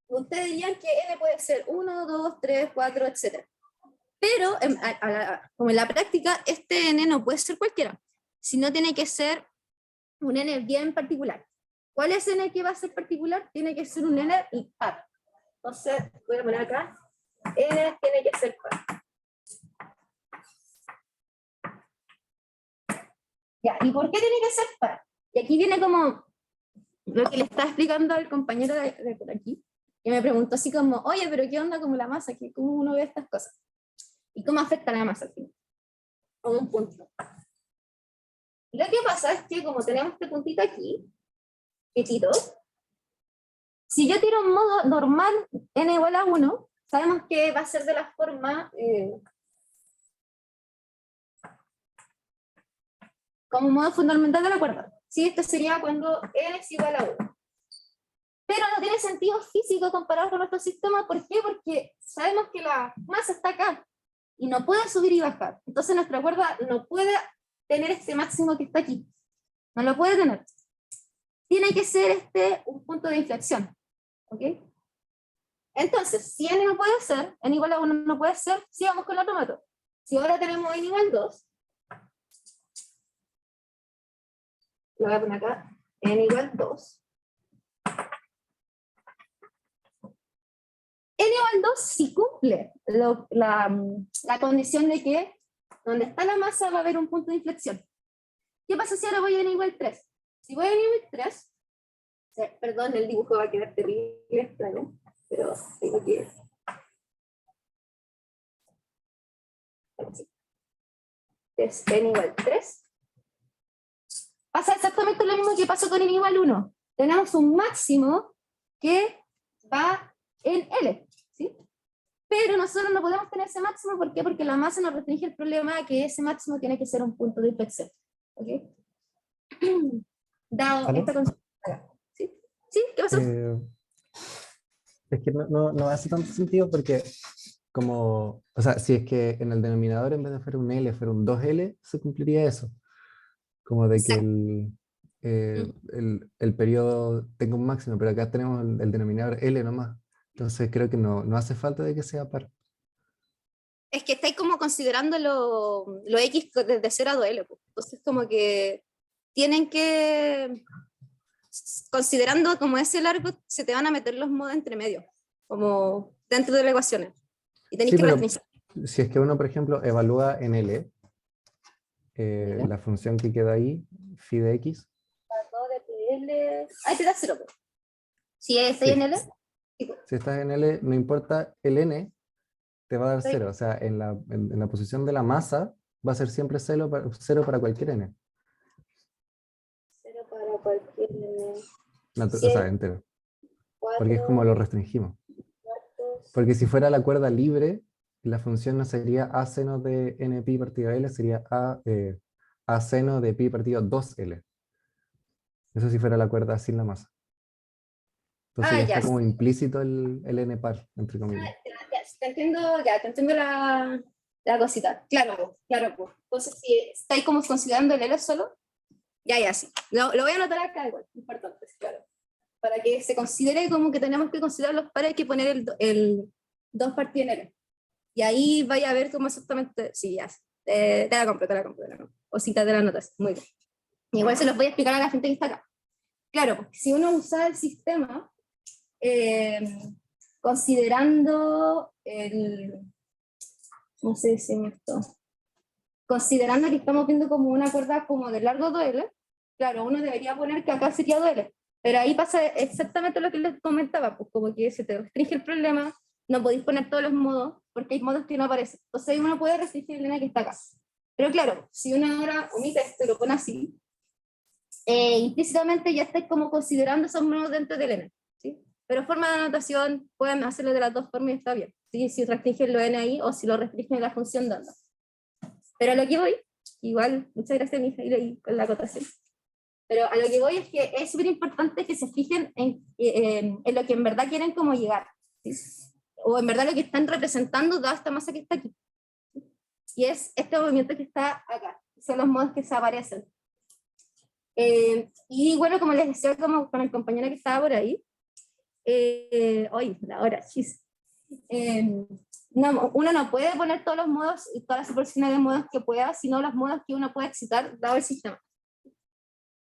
ustedes dirían que n puede ser 1, 2, 3, 4, etc. Pero como en la práctica, este n no puede ser cualquiera, sino tiene que ser un n bien particular. ¿Cuál es n que va a ser particular? Tiene que ser un n impar. Entonces, voy a poner acá, n tiene que ser par. Ya, ¿y por qué tiene que ser par? Y aquí viene como lo que le estaba explicando al compañero de por aquí, que me preguntó así como, oye, pero ¿qué onda como la masa? ¿Cómo uno ve estas cosas? ¿Y cómo afecta la masa al final? Como un punto. Y lo que pasa es que como tenemos este puntito aquí, quietito, si yo tiro un modo normal n igual a 1, sabemos que va a ser de la forma como modo fundamental de la cuerda. ¿Sí? Esto sería cuando n es igual a 1. Pero no tiene sentido físico comparado con nuestro sistema. ¿Por qué? Porque sabemos que la masa está acá y no puede subir y bajar. Entonces nuestra cuerda no puede tener este máximo que está aquí. No lo puede tener. Tiene que ser un punto de inflexión. ¿Ok? Entonces, si n no puede ser, n igual a 1 no puede ser, sigamos con el otro método. Si ahora tenemos n igual 2, lo voy a poner acá, n igual 2. N igual 2 sí cumple la condición de que donde está la masa va a haber un punto de inflexión. ¿Qué pasa si ahora voy a n igual 3? Si voy a n igual 3, perdón, el dibujo va a quedar terrible, extraño, pero tengo que... Es n igual 3. Pasa exactamente lo mismo que pasó con n igual 1. Tenemos un máximo que va en L, ¿sí? Pero nosotros no podemos tener ese máximo, ¿por qué? Porque la masa nos restringe el problema de que ese máximo tiene que ser un punto de inflexión. ¿Ok? Dado ¿Aló? esta concepción. ¿Sí? ¿Sí? ¿Qué pasó? Es que no hace tanto sentido porque como, o sea, si es que en el denominador en vez de fuera un L fuera un 2L, se cumpliría eso. Como de que el periodo tenga un máximo, pero acá tenemos el denominador L nomás. Entonces creo que no hace falta de que sea par. Es que estáis como considerando lo X desde 0 a 2L. Pues. Entonces como que tienen que, considerando como ese largo, se te van a meter los modos entre medio, como dentro de las ecuaciones. Y tenéis Sí, que pero restringir. si es que uno, por ejemplo, evalúa en L, Ya. la función que queda ahí, phi de x, Ahí te da 0. Pues. Si está Sí. en L, sí, pues. si estás en L, no importa el n, te va a dar Sí. 0. O sea, en la posición de la masa va a ser siempre 0 para cualquier n. 0 para cualquier N. O sea, entero. Porque es como lo restringimos. Porque si fuera la cuerda libre, la función no sería a seno de n pi partido L, sería a seno de pi partido 2L. Eso si fuera la cuerda sin la masa. Entonces ya Ya. está como implícito el n par, entre comillas. Ya, te entiendo la cosita. Claro, claro. Pues. Entonces, si estáis como considerando el L solo, ya, sí. Lo voy a anotar acá igual, importante, claro. Para que se considere como que tenemos que considerar los pares, hay que poner el 2 partido en L. Y ahí vaya a ver cómo exactamente, sí, ya. Te la compro. O si te la notas, muy bien. Igual se los voy a explicar a la gente que está acá. Claro, porque si uno usa el sistema, considerando no sé si esto, considerando que estamos viendo como una cuerda como de largo 2L, claro, uno debería poner que acá sería 2L, pero ahí pasa exactamente lo que les comentaba, pues como que se te restringe el problema, no podéis poner todos los modos, porque hay modos que no aparecen, entonces uno puede restringir el N que está acá. Pero claro, si uno ahora omite esto y lo pone así, implícitamente ya estáis como considerando esos modos dentro del N, ¿sí? Pero forma de anotación pueden hacerlo de las dos formas y está bien, ¿sí? Si restringen lo N ahí o si lo restringen la función de onda. Pero a lo que voy, igual, muchas gracias Mijail ahí con la acotación. Pero a lo que voy es que es súper importante que se fijen en lo que en verdad quieren como llegar, ¿sí? O en verdad lo que están representando toda esta masa que está aquí. Y es este movimiento que está acá, son los modos que se aparecen. Y bueno, como les decía, como con el compañero que estaba por ahí, hoy, la hora, chis. No, uno no puede poner todos los modos y todas las superposiciones de modos que pueda, sino los modos que uno puede excitar dado el sistema.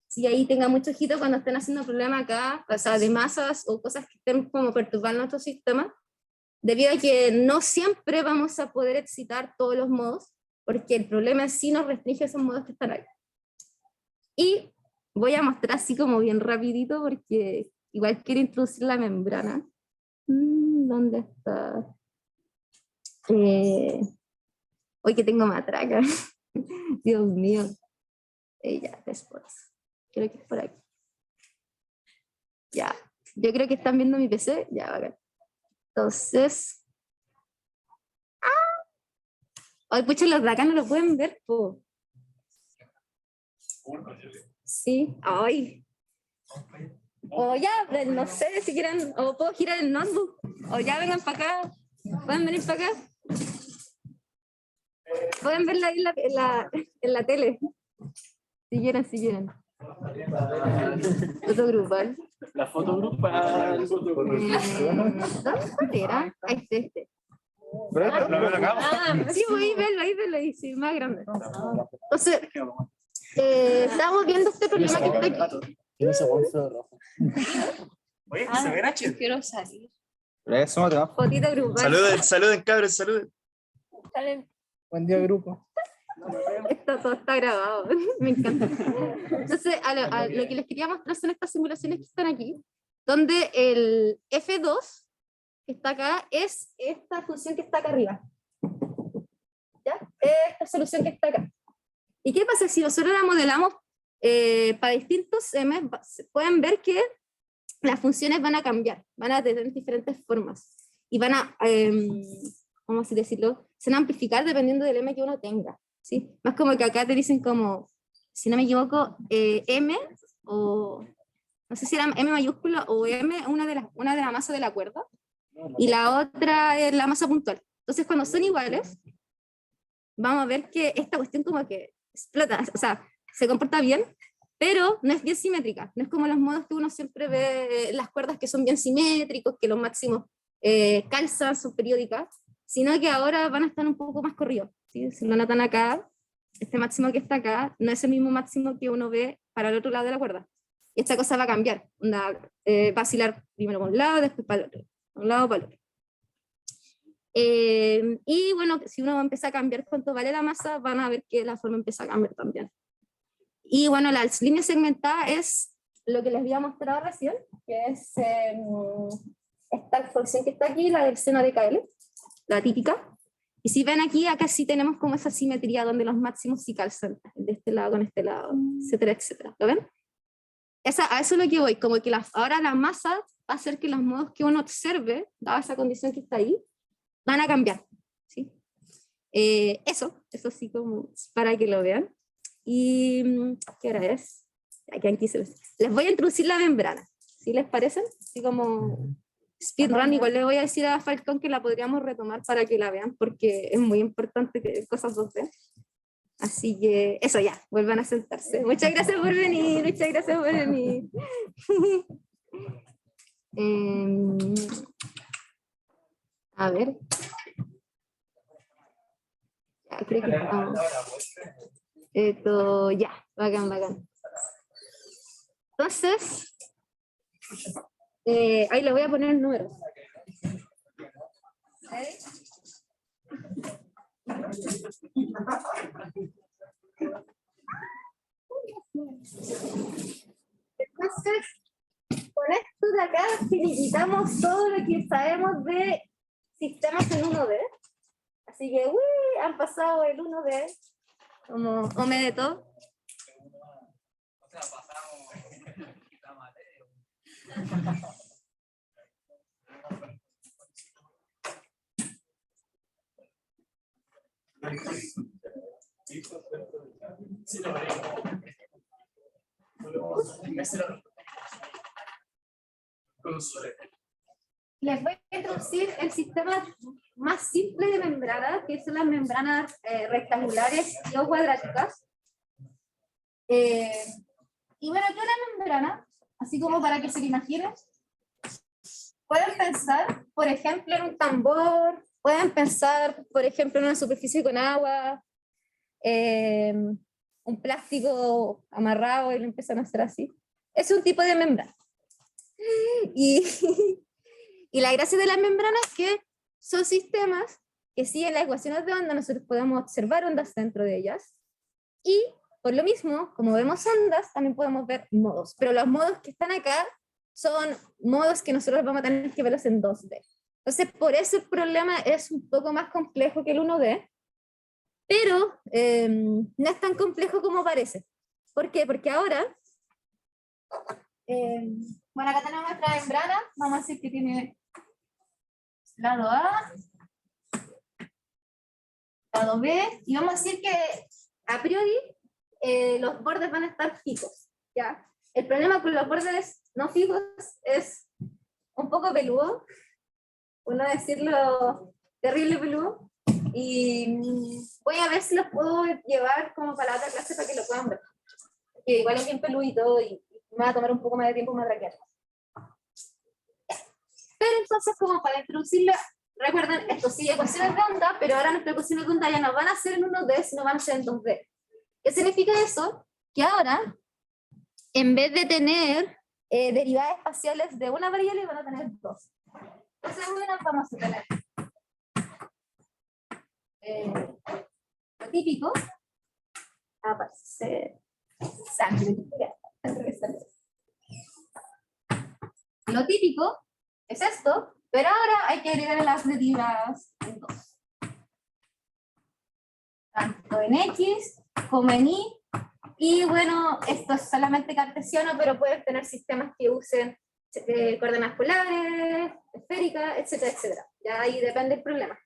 Si ahí tenga mucho ojito cuando estén haciendo problemas acá, o sea, de masas o cosas que estén como perturbando nuestro sistema, debido a que no siempre vamos a poder excitar todos los modos, porque el problema en sí nos restringe esos modos que están ahí. Y voy a mostrar así como bien rapidito, porque igual quiero introducir la membrana. ¿Dónde está? Hoy que tengo matraca. Dios mío. Ya, después. Creo que es por aquí. Ya. Yo creo que están viendo mi PC. Ya, bacán. Entonces. Ay, pucha, los de acá no lo pueden ver, po. Sí. Ay. O ya, no sé si quieren, o puedo girar el notebook. O ya vengan para acá. ¿Pueden venir para acá? Pueden verla ahí en la tele. Si quieren, si quieren. Foto grupal. La foto grupal. ¿Dónde era? Ahí está este. Sí, ahí verlo, ahí sí, más grande. Entonces, estamos viendo este problema que está aquí. Oye, se ve H. Yo quiero salir. Fotito grupal. Saluden, cabros, saluden. Buen día, grupo. Esto todo está grabado, me encanta. Entonces, a lo que les quería mostrar son estas simulaciones que están aquí, donde el F2, que está acá, es esta función que está acá arriba. ¿Ya? Esta solución que está acá. ¿Y qué pasa si nosotros la modelamos para distintos M? Pueden ver que las funciones van a cambiar, van a tener diferentes formas, y van a, ¿cómo así decirlo? Se van a amplificar dependiendo del M que uno tenga. ¿Sí? Más como que acá te dicen como, si no me equivoco, M, o no sé si era M mayúscula o M, una de la masa de la cuerda, y la otra es la masa puntual. Entonces, cuando son iguales, vamos a ver que esta cuestión como que explota, o sea, se comporta bien, pero no es bien simétrica. No es como los modos que uno siempre ve, las cuerdas que son bien simétricos, que los máximos calzan, son periódicas, sino que ahora van a estar un poco más corridos. ¿Sí? Si lo notan acá, este máximo que está acá no es el mismo máximo que uno ve para el otro lado de la cuerda. Y esta cosa va a cambiar, va a oscilar primero para un lado, después para el otro, un lado para el otro. Y bueno, si uno empieza a cambiar cuánto vale la masa, van a ver que la forma empieza a cambiar también. Y bueno, la línea segmentada es lo que les había mostrado recién, que es esta función que está aquí, la del seno de KL, la típica. Y si ven aquí, acá sí tenemos como esa simetría donde los máximos sí calzan, de este lado con este lado, etcétera, etcétera. ¿Lo ven? A eso es lo que voy, como que ahora la masa va a hacer que los modos que uno observe, dada esa condición que está ahí, van a cambiar. ¿Sí? Eso sí como para que lo vean. Y, ¿qué hora es? Aquí les voy a introducir la membrana, ¿sí les parece? Así como speedrun, igual le voy a decir a Falcón que la podríamos retomar para que la vean, porque es muy importante que cosas 2D. Así que eso ya, vuelvan a sentarse. Muchas gracias por venir, muchas gracias por venir. A ver. Ya, creo que estamos. Esto, ya, bacán. Entonces, ahí le voy a poner números. Entonces, con esto de acá finiquitamos todo lo que sabemos de sistemas en 1D. Así que, han pasado el 1D como home de todo. O sea, pasamos la materia. me sé la respuesta. Les voy a introducir el sistema más simple de membrana, que son las membranas rectangulares y o cuadráticas. Y bueno, aquí una membrana, así como para que se lo imaginen, pueden pensar, por ejemplo, en un tambor, pueden pensar, por ejemplo, en una superficie con agua, un plástico amarrado y lo empiezan a hacer así. Es un tipo de membrana. Y la gracia de las membranas es que son sistemas que siguen las ecuaciones de onda, nosotros podemos observar ondas dentro de ellas, y por lo mismo, como vemos ondas, también podemos ver modos, pero los modos que están acá son modos que nosotros vamos a tener que verlos en 2D. Entonces, por eso el problema es un poco más complejo que el 1D, pero no es tan complejo como parece. ¿Por qué? Porque ahora, bueno, acá tenemos nuestra membrana, vamos a decir que tiene lado A, lado B, y vamos a decir que a priori los bordes van a estar fijos, ¿ya? El problema con los bordes no fijos es un poco peludo, por no decirlo terrible peludo, y voy a ver si los puedo llevar como para la otra clase para que lo puedan ver, que igual es bien peludito y me va a tomar un poco más de tiempo más traquearlo. Pero entonces, como para introducirlo, recuerden, esto sigue ecuaciones de onda, pero ahora nuestras ecuaciones de onda ya no van a ser en 1D, sino van a ser en 2D. ¿Qué significa eso? Que ahora, en vez de tener derivadas espaciales de una variable, van a tener dos. Entonces, bueno, vamos a tener lo típico, aparece sangre. Lo típico es esto, pero ahora hay que agregar las derivadas en 2. Tanto en X como en Y. Y bueno, esto es solamente cartesiano, pero pueden tener sistemas que usen coordenadas polares, esféricas, etcétera, etcétera. Ya ahí depende el problema.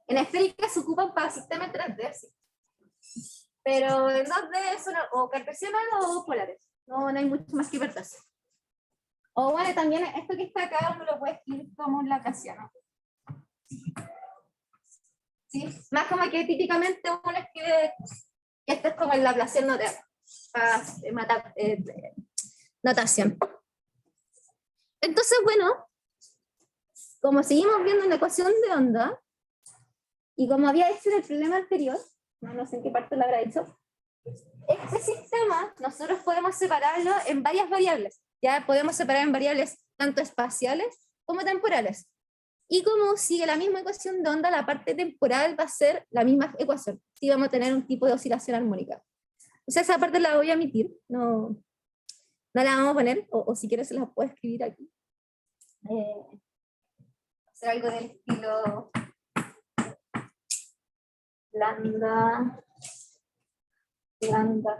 En esférica se ocupan para sistemas 3D, sí. Pero en 2D son o cartesianos o polares. No hay mucho más que perderse. O bueno, también esto que está acá uno lo puede escribir como un lacasiano. ¿Sí? Más como que típicamente uno escribe que esto es como el Laplaciano notación. Entonces, bueno, como seguimos viendo en la ecuación de onda, y como había hecho en el problema anterior, no sé en qué parte lo habrá hecho, este sistema nosotros podemos separarlo en varias variables. Ya podemos separar en variables tanto espaciales como temporales. Y como sigue la misma ecuación de onda, la parte temporal va a ser la misma ecuación. Sí, vamos a tener un tipo de oscilación armónica. O sea, esa parte la voy a omitir, no la vamos a poner, o si quieres se la puedo escribir aquí. Hacer algo del estilo lambda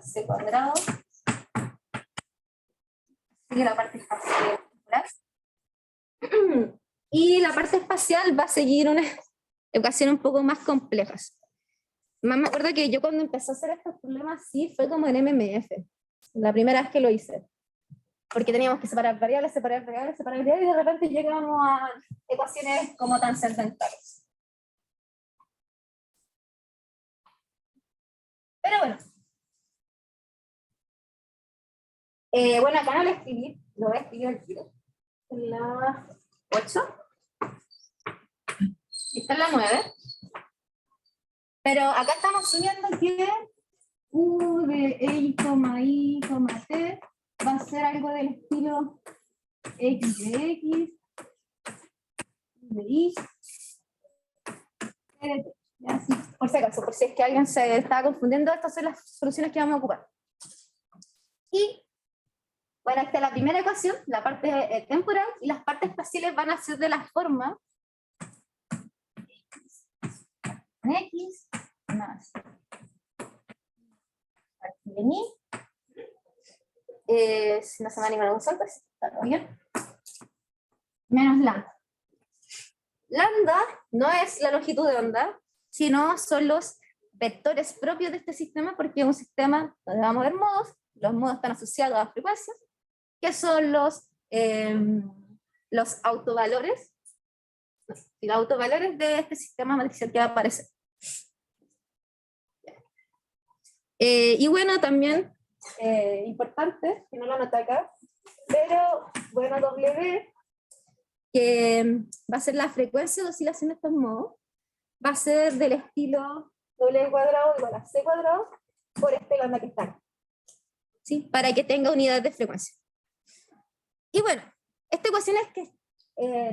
c cuadrado. Sigue la parte espacial. Y la parte espacial va a seguir unas ecuaciones un poco más complejas. Más me acuerdo que yo cuando empecé a hacer estos problemas, sí, fue como en MMF. La primera vez que lo hice. Porque teníamos que separar variables, y de repente llegamos a ecuaciones como trascendentales. Pero bueno. Bueno, acá no lo escribí, lo voy a escribir al tiro. En la 8. Esta es la 9. Pero acá estamos asumiendo que U de I, I, T va a ser algo del estilo X de X, de Y, de T. Así, por si acaso, por si es que alguien se estaba confundiendo, estas son las soluciones que vamos a ocupar. Y, bueno, esta es la primera ecuación, la parte temporal, y las partes espaciales van a ser de la forma X más aquí en Y, si no se me anima algún salto, está todo bien, menos lambda. Lambda no es la longitud de onda, sino son los vectores propios de este sistema, porque es un sistema donde vamos a ver modos, los modos están asociados a frecuencias, ¿Qué son los autovalores? Los autovalores de este sistema matricial que va a aparecer. Y bueno, también, importante, que no lo anoté acá, pero bueno, W, que va a ser la frecuencia de oscilación de estos modos, va a ser del estilo W cuadrado igual a C cuadrado por este lambda que está acá, ¿sí? Para que tenga unidad de frecuencia. Y bueno, esta ecuación es que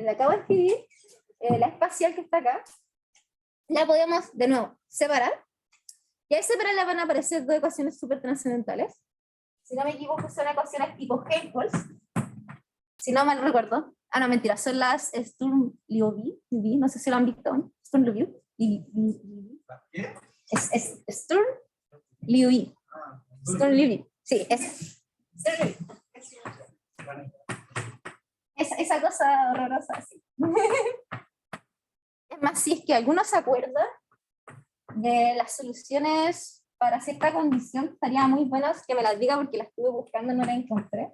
la acabo de escribir, la espacial que está acá, la podemos de nuevo separar, y al separarla van a aparecer dos ecuaciones súper trascendentales. Si no me equivoco, son ecuaciones tipo Helmholtz, si no mal recuerdo. Ah, no, mentira, son las Sturm-Liouville, no sé si lo han visto, ¿no? Sturm-Liouville. Es Sturm-Liouville. Sturm-Liouville, sí, es esa cosa horrorosa, así. Es más, si es que alguno se acuerda de las soluciones para cierta condición, estaría muy buenas que me las diga porque las estuve buscando y no las encontré.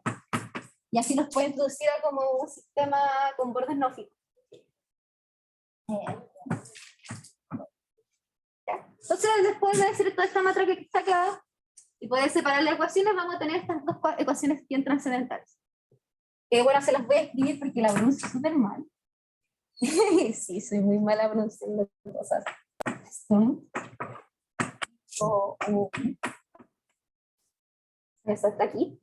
Y así nos puede introducir a como un sistema con bordes no fijos. Entonces, después de hacer toda esta matriz que está acá y poder separar las ecuaciones, vamos a tener estas dos ecuaciones bien trascendentales. Que bueno, se las voy a escribir porque la pronuncio súper mal. Sí, soy muy mala pronunciando cosas. Eso está aquí.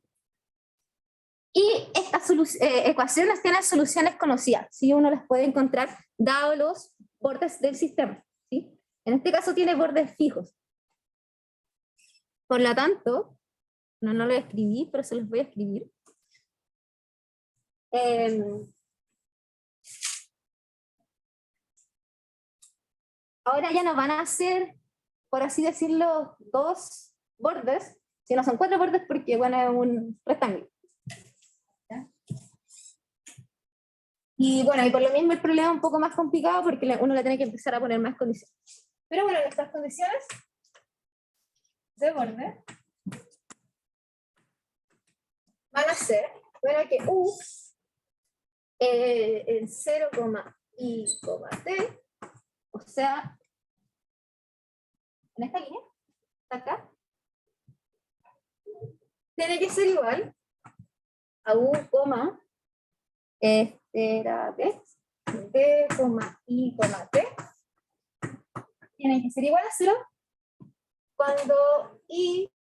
Y estas ecuaciones tienen soluciones conocidas, ¿sí? Uno las puede encontrar dado los bordes del sistema, ¿sí? En este caso tiene bordes fijos. Por lo tanto, no lo escribí, pero se los voy a escribir. Ahora ya no van a ser, por así decirlo, dos bordes, sino son cuatro bordes porque, bueno, es un rectángulo. ¿Ya? Y bueno, y por lo mismo el problema es un poco más complicado porque uno le tiene que empezar a poner más condiciones. Pero bueno, nuestras condiciones de borde van a ser, bueno, que U en 0, I, T, o sea, en esta línea, acá, tiene que ser igual a U, era T, B, I, T, tiene que ser igual a 0 cuando I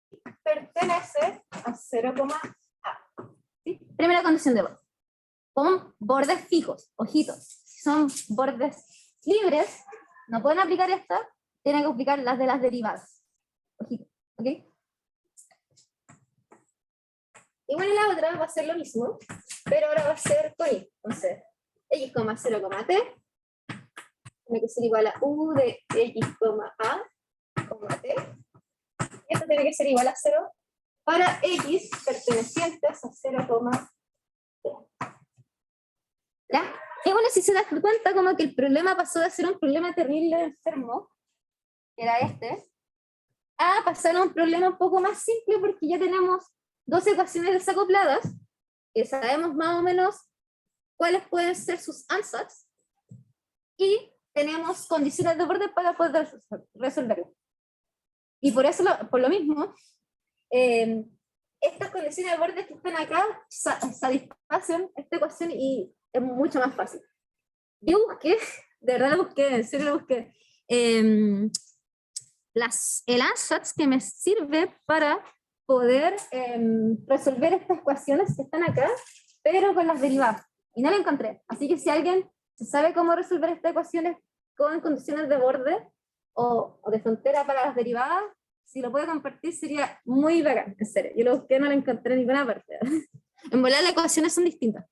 pertenece a 0, A. ¿Sí? Primera condición de borde. Con bordes fijos, ojitos. Si son bordes libres, no pueden aplicar esta, tienen que aplicar las de las derivadas. Ojitos, ¿ok? Y bueno, la otra va a ser lo mismo, pero ahora va a ser con I. Entonces, X, 0, T, tiene que ser igual a U de X, A, T. Y esto tiene que ser igual a 0 para X pertenecientes a 0, T. ¿Ya? Y bueno, si se dan cuenta, como que el problema pasó de ser un problema terrible enfermo, que era este, a pasar a un problema un poco más simple porque ya tenemos dos ecuaciones desacopladas, que sabemos más o menos cuáles pueden ser sus ansatz, y tenemos condiciones de borde para poder resolverlo. Y por eso, por lo mismo, estas condiciones de borde que están acá satisfacen esta ecuación y es mucho más fácil. Yo busqué, de verdad lo busqué, en serio lo busqué, el ansatz que me sirve para poder resolver estas ecuaciones que están acá, pero con las derivadas. Y no lo encontré. Así que si alguien sabe cómo resolver estas ecuaciones con condiciones de borde o de frontera para las derivadas, si lo puede compartir sería muy bacán, en serio. Yo lo busqué, no lo encontré en ninguna parte. En volar las ecuaciones son distintas.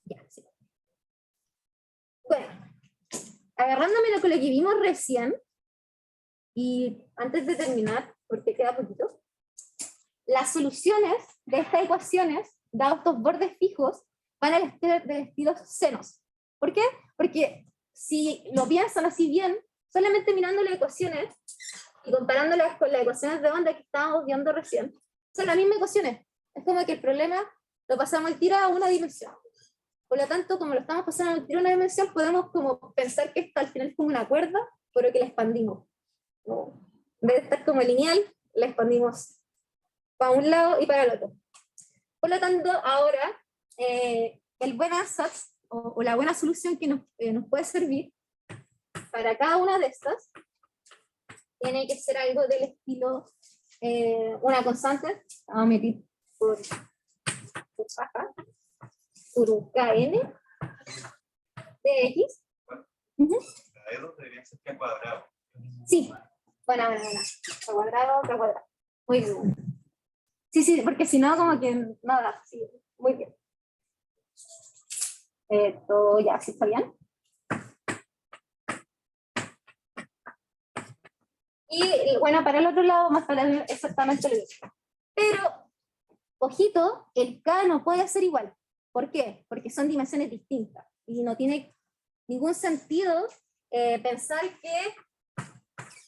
Ya, sí. Bueno, agarrándome con lo que vimos recién, y antes de terminar, porque queda poquito, las soluciones de estas ecuaciones, dados estos bordes fijos, van a ser del estilo senos. ¿Por qué? Porque si lo piensan así bien, solamente mirando las ecuaciones y comparándolas con las ecuaciones de onda que estábamos viendo recién, son las mismas ecuaciones. Es como que el problema lo pasamos al tiro a una dimensión. Por lo tanto, como lo estamos pasando al tiro a una dimensión, podemos como pensar que esto al final es como una cuerda, pero que la expandimos. ¿No? En vez de estar como lineal, la expandimos para un lado y para el otro. Por lo tanto, ahora, el buen ansatz, o la buena solución que nos puede servir para cada una de estas, tiene que ser algo del estilo, una constante, vamos a meter por baja, por un KN de X. La de 2 debería ser K cuadrado. Sí, bueno. K cuadrado. Muy bien. Sí, porque si no, como que nada, sí, muy bien. Todo ya, ¿sí está bien? Y bueno, para el otro lado, más para exactamente lo mismo. Pero, ojito, el K no puede ser igual. ¿Por qué? Porque son dimensiones distintas. Y no tiene ningún sentido pensar que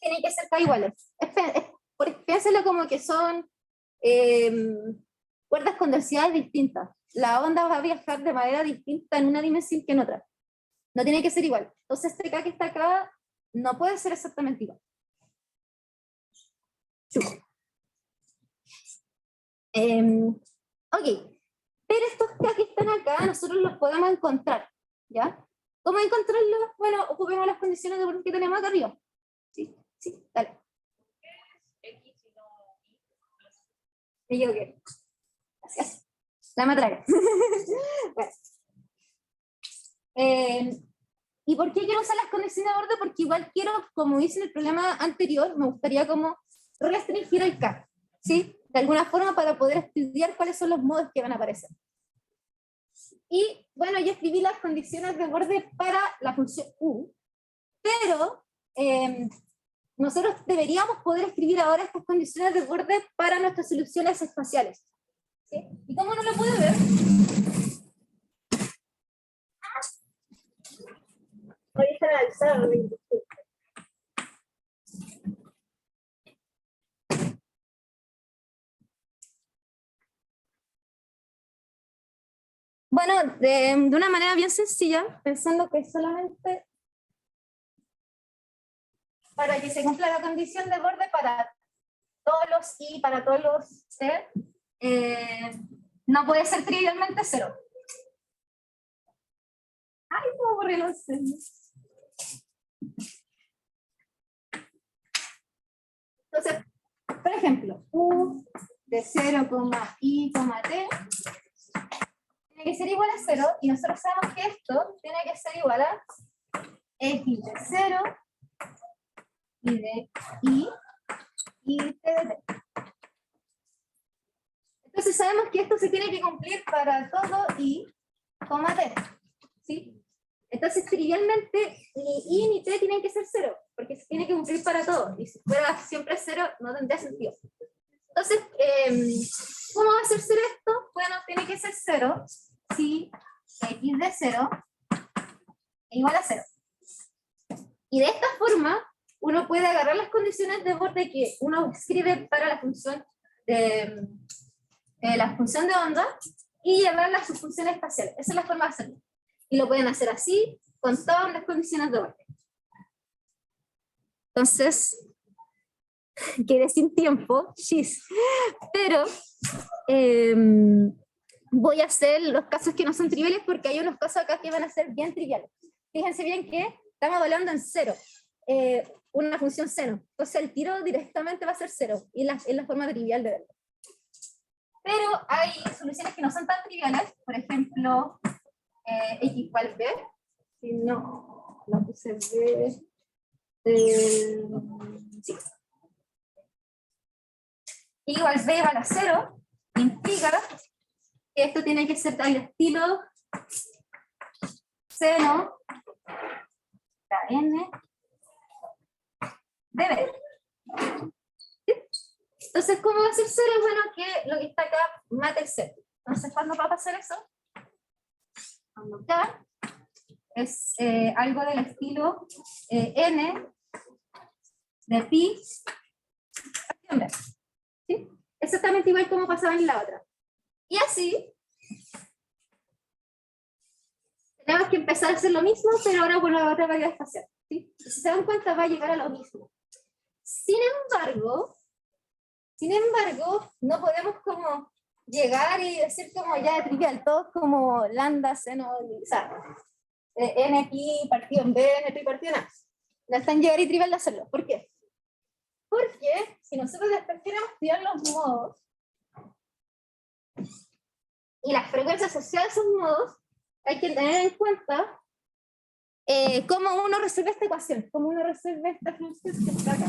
tienen que ser K iguales. Piénselo como que son cuerdas con densidades distintas. La onda va a viajar de manera distinta en una dimensión que en otra. No tiene que ser igual. Entonces este K que está acá no puede ser exactamente igual. Ok, pero estos K que están acá nosotros los podemos encontrar, ¿ya? ¿Cómo encontrarlos? Bueno, ocupemos las condiciones de orden que tenemos acá arriba. Sí, dale. Me equivoqué. Gracias. La matraca. Bueno. ¿Y por qué quiero usar las condiciones de orden? Porque igual quiero, como hice en el problema anterior, me gustaría como restringir el K, ¿sí? De alguna forma para poder estudiar cuáles son los modos que van a aparecer. Y bueno, yo escribí las condiciones de borde para la función U, pero nosotros deberíamos poder escribir ahora estas condiciones de borde para nuestras soluciones espaciales. ¿Sí? ¿Y cómo no lo pude ver? Voy a estar avisado. Bueno, de una manera bien sencilla, pensando que solamente para que se cumpla la condición de borde para todos los I, para todos los C, no puede ser trivialmente 0. Ay, ¿cómo borré los C? Entonces, por ejemplo, U de 0, I, T tiene que ser igual a 0, y nosotros sabemos que esto tiene que ser igual a X de 0, y de I, y T de T. Entonces sabemos que esto se tiene que cumplir para todo I, T. ¿Sí? Entonces trivialmente ni I ni T tienen que ser 0, porque se tiene que cumplir para todo, y si fuera siempre 0 no tendría sentido. Entonces, ¿cómo va a ser 0 esto? Bueno, tiene que ser 0 si X de 0 es igual a 0. Y de esta forma, uno puede agarrar las condiciones de borde que uno escribe para la función de onda y llevarlas a sus funciones espaciales. Esa es la forma de hacerlo. Y lo pueden hacer así, con todas las condiciones de borde. Entonces, quedé sin tiempo, pero voy a hacer los casos que no son triviales porque hay unos casos acá que van a ser bien triviales. Fíjense bien que estamos hablando en 0, una función seno. Entonces el tiro directamente va a ser 0 y es la forma trivial de verlo. Pero hay soluciones que no son tan triviales, por ejemplo, X igual B, si no, la puse B, sí. Y igual B igual a 0, implica que esto tiene que ser al estilo seno N de B. ¿Sí? Entonces, ¿cómo va a ser 0? Bueno, que lo que está acá mate el 0. Entonces, ¿cuándo va a pasar eso? Cuando K es algo del estilo N de pi fracción B. ¿Sí? Exactamente igual como pasaba en la otra. Y así, tenemos que empezar a hacer lo mismo, pero ahora con la otra variedad espacial. ¿Sí? Si se dan cuenta, va a llegar a lo mismo. Sin embargo, no podemos como llegar y decir como ya trivial, todos como lambda, seno, o sea, n pi partido en b, n pi partido en a. No es tan llegar y trivial de hacerlo. ¿Por qué? Porque si nosotros después queremos estudiar los modos y las frecuencias asociadas a esos modos, hay que tener en cuenta cómo uno resuelve esta ecuación, cómo uno resuelve esta función que está acá,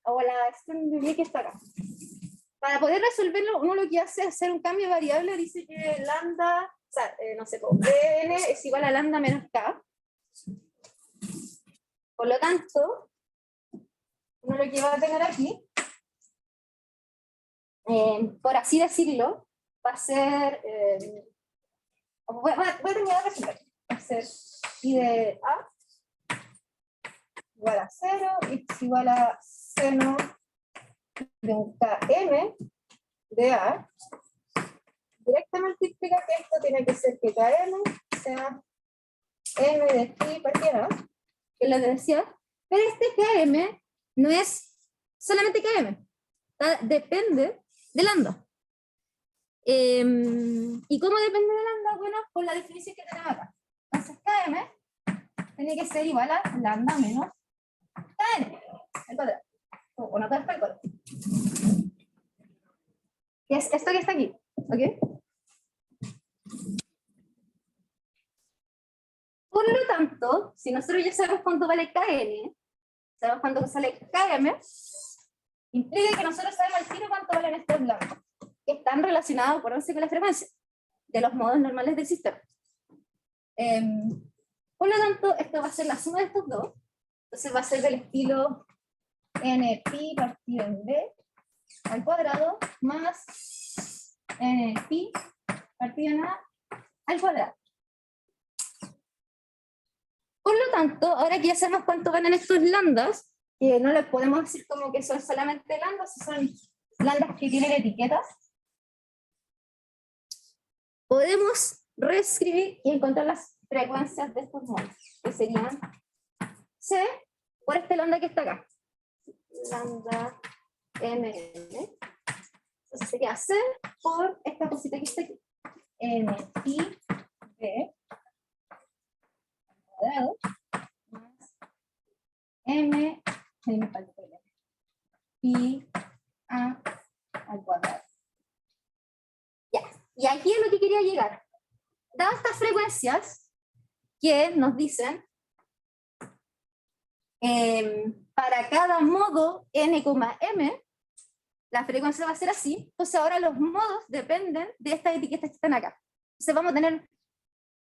o la expresión de y que está acá. Para poder resolverlo, uno lo que hace es hacer un cambio de variable, dice que lambda, o sea, no sé, bn es igual a lambda menos k. Por lo tanto, uno lo que va a tener aquí, por así decirlo, va a ser, voy a terminar de resolver, va a ser i de a igual a 0, x igual a seno de un km de a. Directamente implica que esto tiene que ser que km sea m de pi partido a, que lo decía, pero este km no es solamente km, depende de lambda. ¿Y cómo depende de lambda? Bueno, por la definición que tenemos acá. Entonces km tiene que ser igual a lambda menos kn al cuadrado. O no todo esto al cuadrado. Y es esto que está aquí, ¿ok? Por lo tanto, si nosotros ya sabemos cuánto vale kn, sabemos cuánto sale km, implica que nosotros sabemos al tiro cuánto valen estos lambda, que están relacionados, por con la frecuencia de los modos normales del sistema. Por lo tanto, esto va a ser la suma de estos dos, entonces va a ser del estilo n pi partido en b al cuadrado más n pi partido en a al cuadrado. Por lo tanto, ahora que ya sabemos cuánto valen estos lambdas, que no les podemos decir como que son solamente lambdas, son lambdas que tienen etiquetas, podemos reescribir y encontrar las frecuencias de estos modos, que serían C por este lambda que está acá. Lambda mn. Entonces sería C por esta cosita que está aquí. N pi b cuadrado más m pi a al cuadrado. Ya, y aquí es lo que quería llegar. Dadas estas frecuencias que nos dicen para cada modo n, m, la frecuencia va a ser así, entonces ahora los modos dependen de estas etiquetas que están acá. Entonces vamos a tener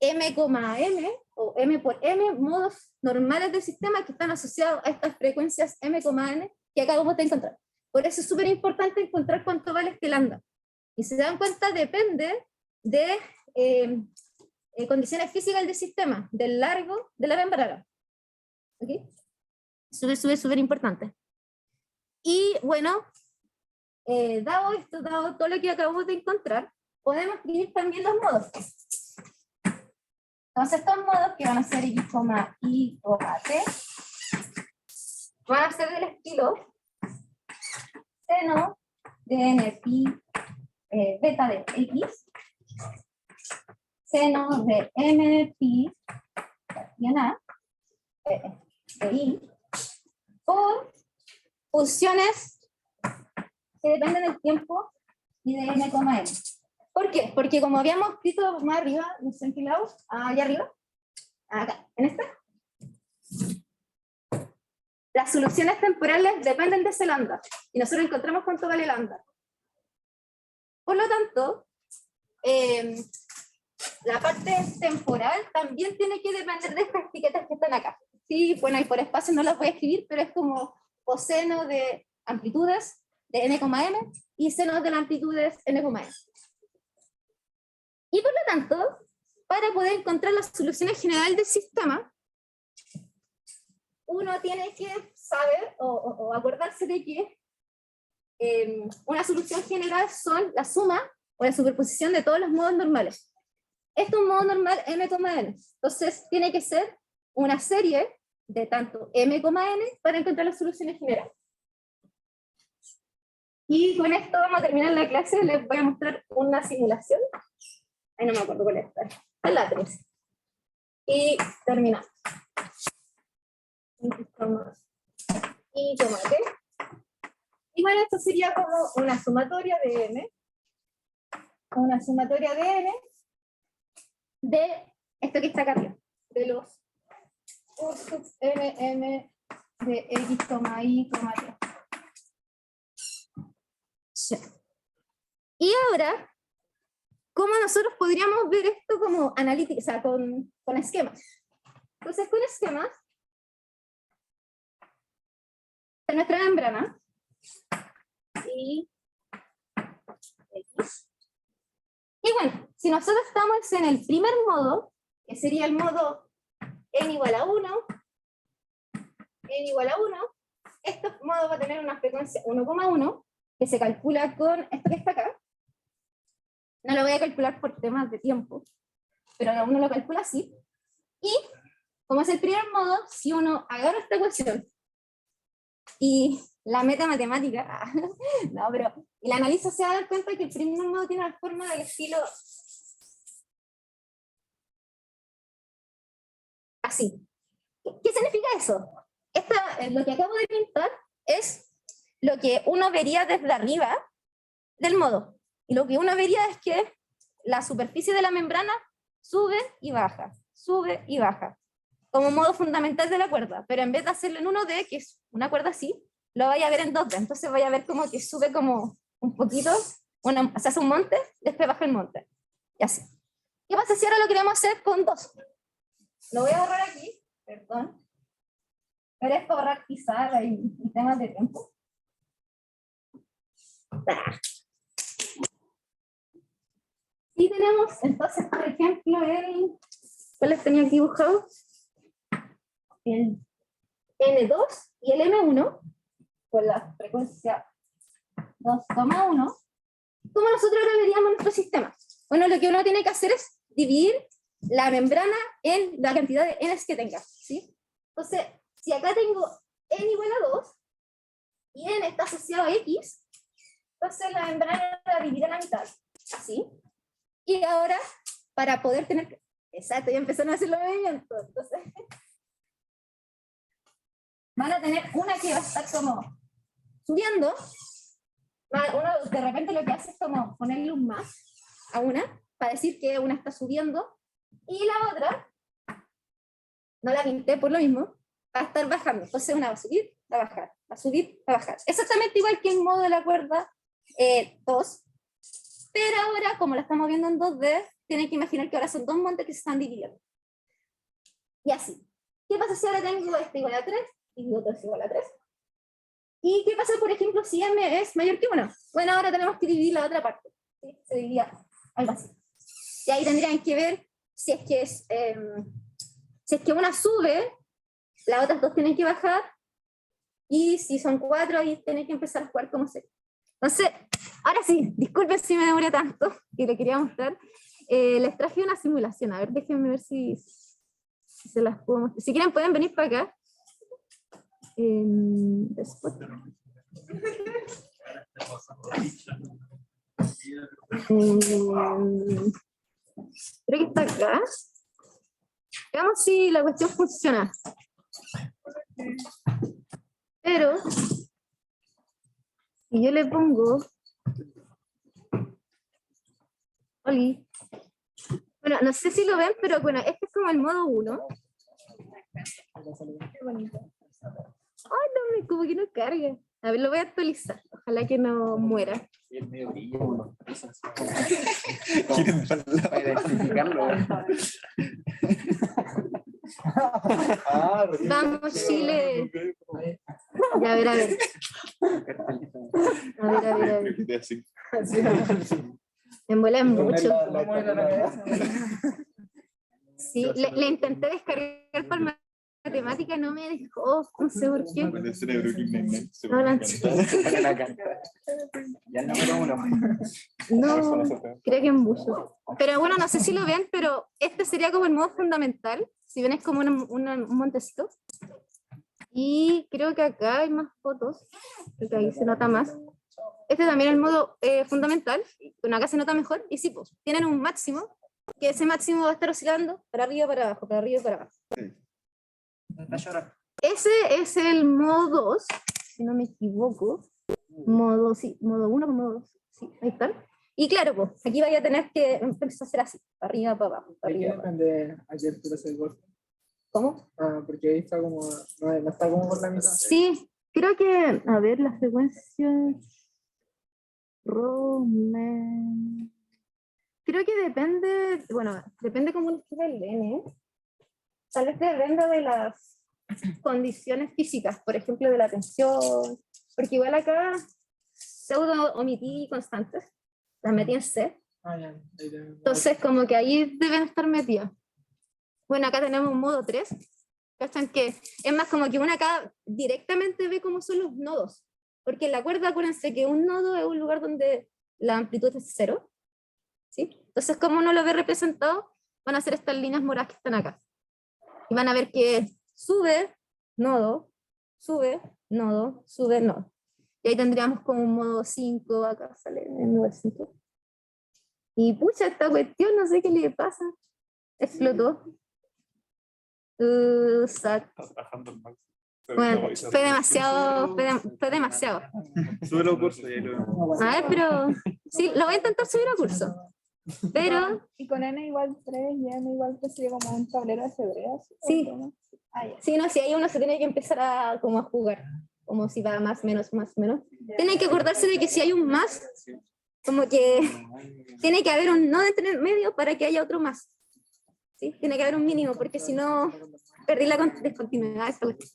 m, m, o m por m, modos normales del sistema que están asociados a estas frecuencias m, n, que acabamos de encontrar. Por eso es súper importante encontrar cuánto vale este lambda. Y si se dan cuenta, depende de condiciones físicas del sistema, del largo de la membrana. ¿Ok? Súper importante. Y bueno, dado esto, dado todo lo que acabamos de encontrar, podemos escribir también los modos. Entonces estos modos que van a ser x, y, t, van a ser del estilo seno de n pi beta de x, seno de n pi a de y, por funciones que dependen del tiempo y de n, m. ¿Por qué? Porque como habíamos escrito más arriba, no sé en qué lado, allá arriba, acá, en esta, las soluciones temporales dependen de ese lambda, y nosotros encontramos cuánto vale lambda. Por lo tanto, la parte temporal también tiene que depender de estas etiquetas que están acá. Sí, bueno, y por espacio no las voy a escribir, pero es como coseno de amplitudes de n, m y seno de las amplitudes n, m. Y por lo tanto, para poder encontrar la solución general del sistema, uno tiene que saber o acordarse de que una solución general son la suma o la superposición de todos los modos normales. Esto es un modo normal n, n. Entonces tiene que ser una serie de tanto m, n para encontrar las soluciones generales. Y con esto vamos a terminar la clase. Les voy a mostrar una simulación. Ahí no me acuerdo cuál es esta. Es la 3. Y terminamos. Y tomate. Y bueno, esto sería como una sumatoria de n. Una sumatoria de n de esto que está acá arriba. De los u sub n, m de x, y, t. Sí. Y ahora, ¿cómo nosotros podríamos ver esto como analítica, o sea, con esquemas? Entonces, con esquemas, de nuestra membrana, y X. Y bueno, si nosotros estamos en el primer modo, que sería el modo n igual a 1, n igual a 1, este modo va a tener una frecuencia 1,1, que se calcula con esto que está acá. No lo voy a calcular por temas de tiempo, pero uno lo calcula así. Y como es el primer modo, si uno agarra esta ecuación y la meta matemática, no, pero y la analiza, se va a dar cuenta que el primer modo tiene una forma del estilo así. ¿Qué significa eso? Lo que acabo de pintar es lo que uno vería desde arriba del modo. Y lo que uno vería es que la superficie de la membrana sube y baja, como modo fundamental de la cuerda. Pero en vez de hacerlo en 1D, que es una cuerda así, lo vaya a ver en 2D. Entonces vaya a ver como que sube como un poquito, se hace un monte, después baja el monte. Y así. ¿Qué pasa si ahora lo queremos hacer con 2? Lo voy a borrar aquí, perdón. Pero es para ahorrar pizarra y temas de tiempo. Y tenemos, entonces, por ejemplo, ¿cuáles tenía aquí dibujados? El N2 y el M1, con la frecuencia 2,1. ¿Cómo nosotros ahora veríamos nuestro sistema? Bueno, lo que uno tiene que hacer es dividir la membrana en la cantidad de Ns que tenga, ¿sí? Entonces, si acá tengo N igual a 2, y N está asociado a X, entonces la membrana la dividiré a la mitad, ¿sí? Y ahora, para poder tener... Exacto, ya empezaron a hacer los movimientos. Entonces, van a tener una que va a estar como subiendo. Uno de repente lo que hace es como ponerle un más a una, para decir que una está subiendo, y la otra, no la pinté por lo mismo, va a estar bajando. Entonces una va a subir, va a bajar, va a subir, va a bajar. Exactamente igual que en modo de la cuerda 2. Pero ahora, como la estamos viendo en 2D, tienen que imaginar que ahora son dos montes que se están dividiendo. Y así. ¿Qué pasa si ahora tengo este igual a 3 y otro es igual a 3? ¿Y qué pasa, por ejemplo, si m es mayor que 1? Bueno, ahora tenemos que dividir la otra parte. ¿Sí? Se dividía algo así. Y ahí tendrían que ver si es que una sube, las otras dos tienen que bajar, y si son 4, ahí tienen que empezar a jugar como serie. Entonces, ahora sí, disculpen si me demoré tanto, que le quería mostrar. Les traje una simulación, a ver, déjenme ver si se las puedo mostrar. Si quieren pueden venir para acá. Después. Creo que está acá. Veamos si la cuestión funciona. Pero si yo le pongo Oli. Bueno, no sé si lo ven, pero bueno, este es como el modo 1. Qué bonito. Ay, no, como que no carga. A ver, lo voy a actualizar. Ojalá que no muera. Vamos, Chile. Ya, a ver, a ver. A ver. Me envuelven mucho. Sí, le intenté descargar para temática no me dejó, no sé por qué. Con el cerebro que se No, la- Ya el número 1. No, creo que en Bujo. Pero bueno, no sé si lo ven, pero este sería como el modo fundamental. Si ven, es como un montecito. Y creo que acá hay más fotos, porque ahí se nota más. Este también es el modo fundamental, bueno, acá se nota mejor. Y sí, pues, tienen un máximo, que ese máximo va a estar oscilando para arriba, para abajo, para arriba y para abajo. Ese es el modo 2, si no me equivoco. Modo, sí, modo 1 con modo 2. Sí, ahí están. Y claro, pues, aquí vaya a tener que empezar a hacer así, para arriba, para abajo, para arriba. Para abajo. Depende a qué altura se corta. ¿Cómo? Porque ahí está como, no está como por la mitad. Sí, creo que, a ver, la secuencia. Roman. Creo que depende, bueno, depende cómo lo escribe el N. Tal vez depende de las condiciones físicas, por ejemplo, de la tensión, porque igual acá pseudo omití constantes, las metí en C. Entonces, como que ahí deben estar metidas. Bueno, acá tenemos un modo 3. ¿Cachan? Que es más como que una acá directamente ve cómo son los nodos. Porque en la cuerda, acuérdense que un nodo es un lugar donde la amplitud es 0. ¿Sí? Entonces, como uno lo ve representado, van a ser estas líneas moradas que están acá. Y van a ver que sube, nodo, sube, nodo, sube, nodo. Y ahí tendríamos como un modo 5, acá sale el modo 5. Y pucha, esta cuestión, no sé qué le pasa. Explotó. Sad. Estás bajando el máximo. Bueno, fue demasiado, fue demasiado. Súbelo curso y ahí lo... A ver, pero sí, lo voy a intentar subir a curso. Pero Y con n igual 3 y n igual 3 sería como un tablero de ajedrez. Sí. ¿O cómo? Ah, ya. sí, no, si ahí uno se tiene que empezar a, como a jugar, como si va más, menos, más, menos. Tienen que acordarse de que si hay un más, como que tiene que haber un no entre el medio para que haya otro más. ¿Sí? Tiene que haber un mínimo, porque si no, perdí la discontinuidad. Esta cuestión.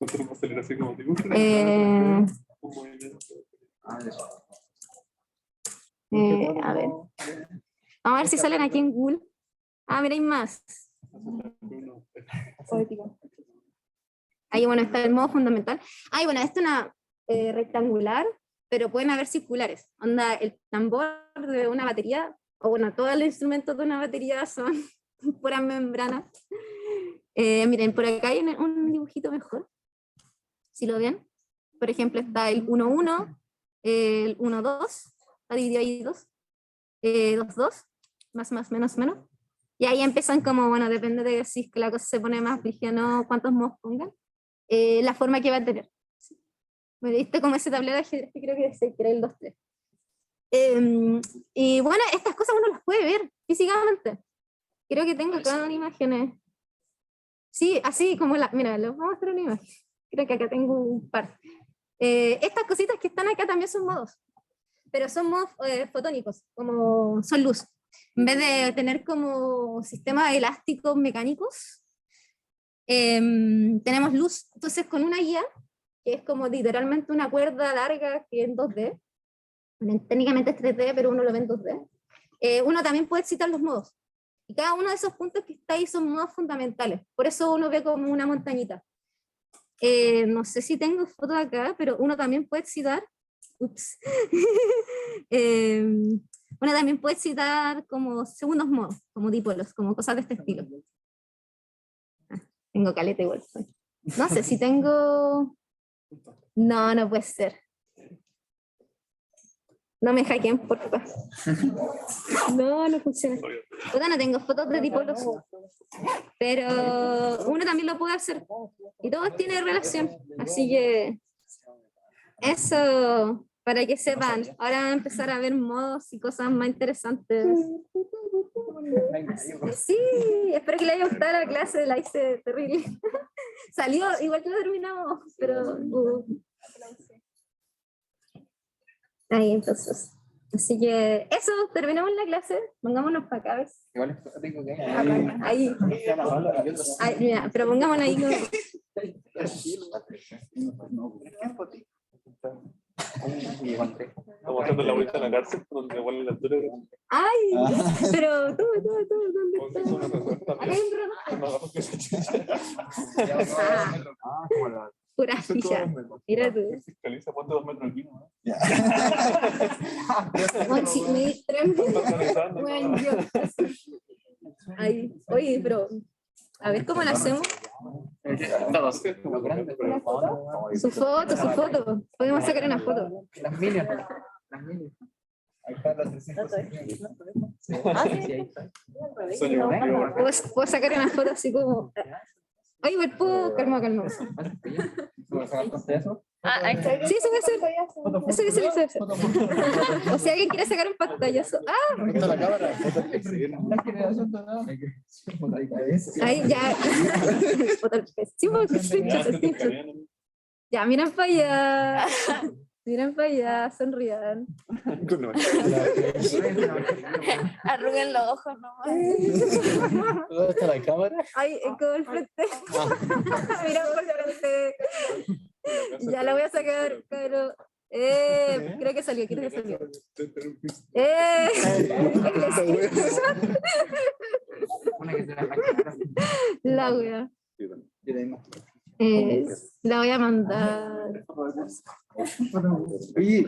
Nosotros vamos a salir así como dibujo. A ver. Vamos a ver si salen aquí en Google. Ah, mira, hay más. Poético. Ahí, bueno, está el modo fundamental. Ah, y bueno, esta es una rectangular, pero pueden haber circulares. Onda, el tambor de una batería, o bueno, todos los instrumentos de una batería son puras membranas. Miren, por acá hay un dibujito mejor. Si lo ven. Por ejemplo, está el 1-1, el 1-2, está dividido ahí 2, 2-2, más, menos, menos. Y ahí empiezan como, bueno, depende de si es que la cosa se pone más brígida o no, cuántos modos pongan, la forma que va a tener. Me diste como ese tablero de ajedrez que creo que era el 2-3. Y bueno, estas cosas uno las puede ver físicamente. Creo que tengo acá una imagen. Sí, así como la, mira, les voy a mostrar una imagen. Creo que acá tengo un par. Estas cositas que están acá también son modos, pero son modos fotónicos, como son luz. En vez de tener como sistemas elásticos mecánicos, tenemos luz. Entonces con una guía, que es como literalmente una cuerda larga que es en 2D, bueno, técnicamente es 3D, pero uno lo ve en 2D, uno también puede excitar los modos. Y cada uno de esos puntos que está ahí son modos fundamentales. Por eso uno ve como una montañita. No sé si tengo fotos acá, pero uno también puede citar, ups, uno también puede citar como segundos modos, como dipolos, como cosas de este estilo. Tengo caleta igual. No sé si tengo... No, no puede ser. No me hackeen, por favor. No funciona. Puta, no tengo fotos de dipolos. Pero uno también lo puede hacer. Y todo tiene relación. Así que eso, para que sepan. Ahora van a empezar a ver modos y cosas más interesantes. Sí, espero que les haya gustado la clase. La hice terrible. Salió igual que lo terminamos, pero... Ahí, entonces. Así que eso, terminamos la clase. Pongámonos para acá, ¿ves? Igual tengo que... Ahí. Ahí, mira, pero pongámonos ahí. Estamos haciendo la vuelta a la cárcel, donde igual la altura. Ay, pero tú, ¿dónde Como que estás? son una persona Acá también. hay un reloj. Pura ficha. Mira tú. Fiscaliza, ponte 2 metros aquí, ¿no? Bueno, sí, me di 3 metros. Organizando. Bueno, yo. Ay, oye, pero a ver cómo lo hacemos. Todos. Su foto. Podemos sacar una foto. Las minions. Las minions. Ahí está la 360. Puedo sacar una foto así como. Ay, igual puedo. Calma. ahí está. Sí, eso puede ser. Eso puede ser. O si alguien quiere sacar un pantallazo. Ah, Está la cámara. ahí ya. Foto al pez. Sí, porque screenshot. Ya, miren para allá. Miren para allá, sonrían. Arruguen los ojos nomás. ¿Dónde está la cámara? Ay, como el frente. Mira por el frente. Ya la voy a sacar, pero. Creo que salió. El screenshot. La wea. La voy a mandar. Oye,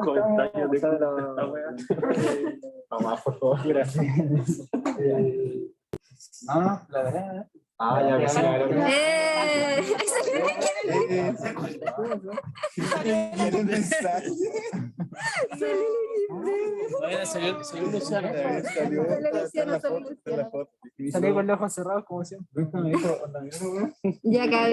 Comentarios de la wea. Mamá, por favor, gracias. La verdad. Ya me salió. Ahí salió. Quiero un mensaje. Salió Luciano. Salió Luciano. la foto. Salí con los ojos cerrados como siempre. Ya, cabrón.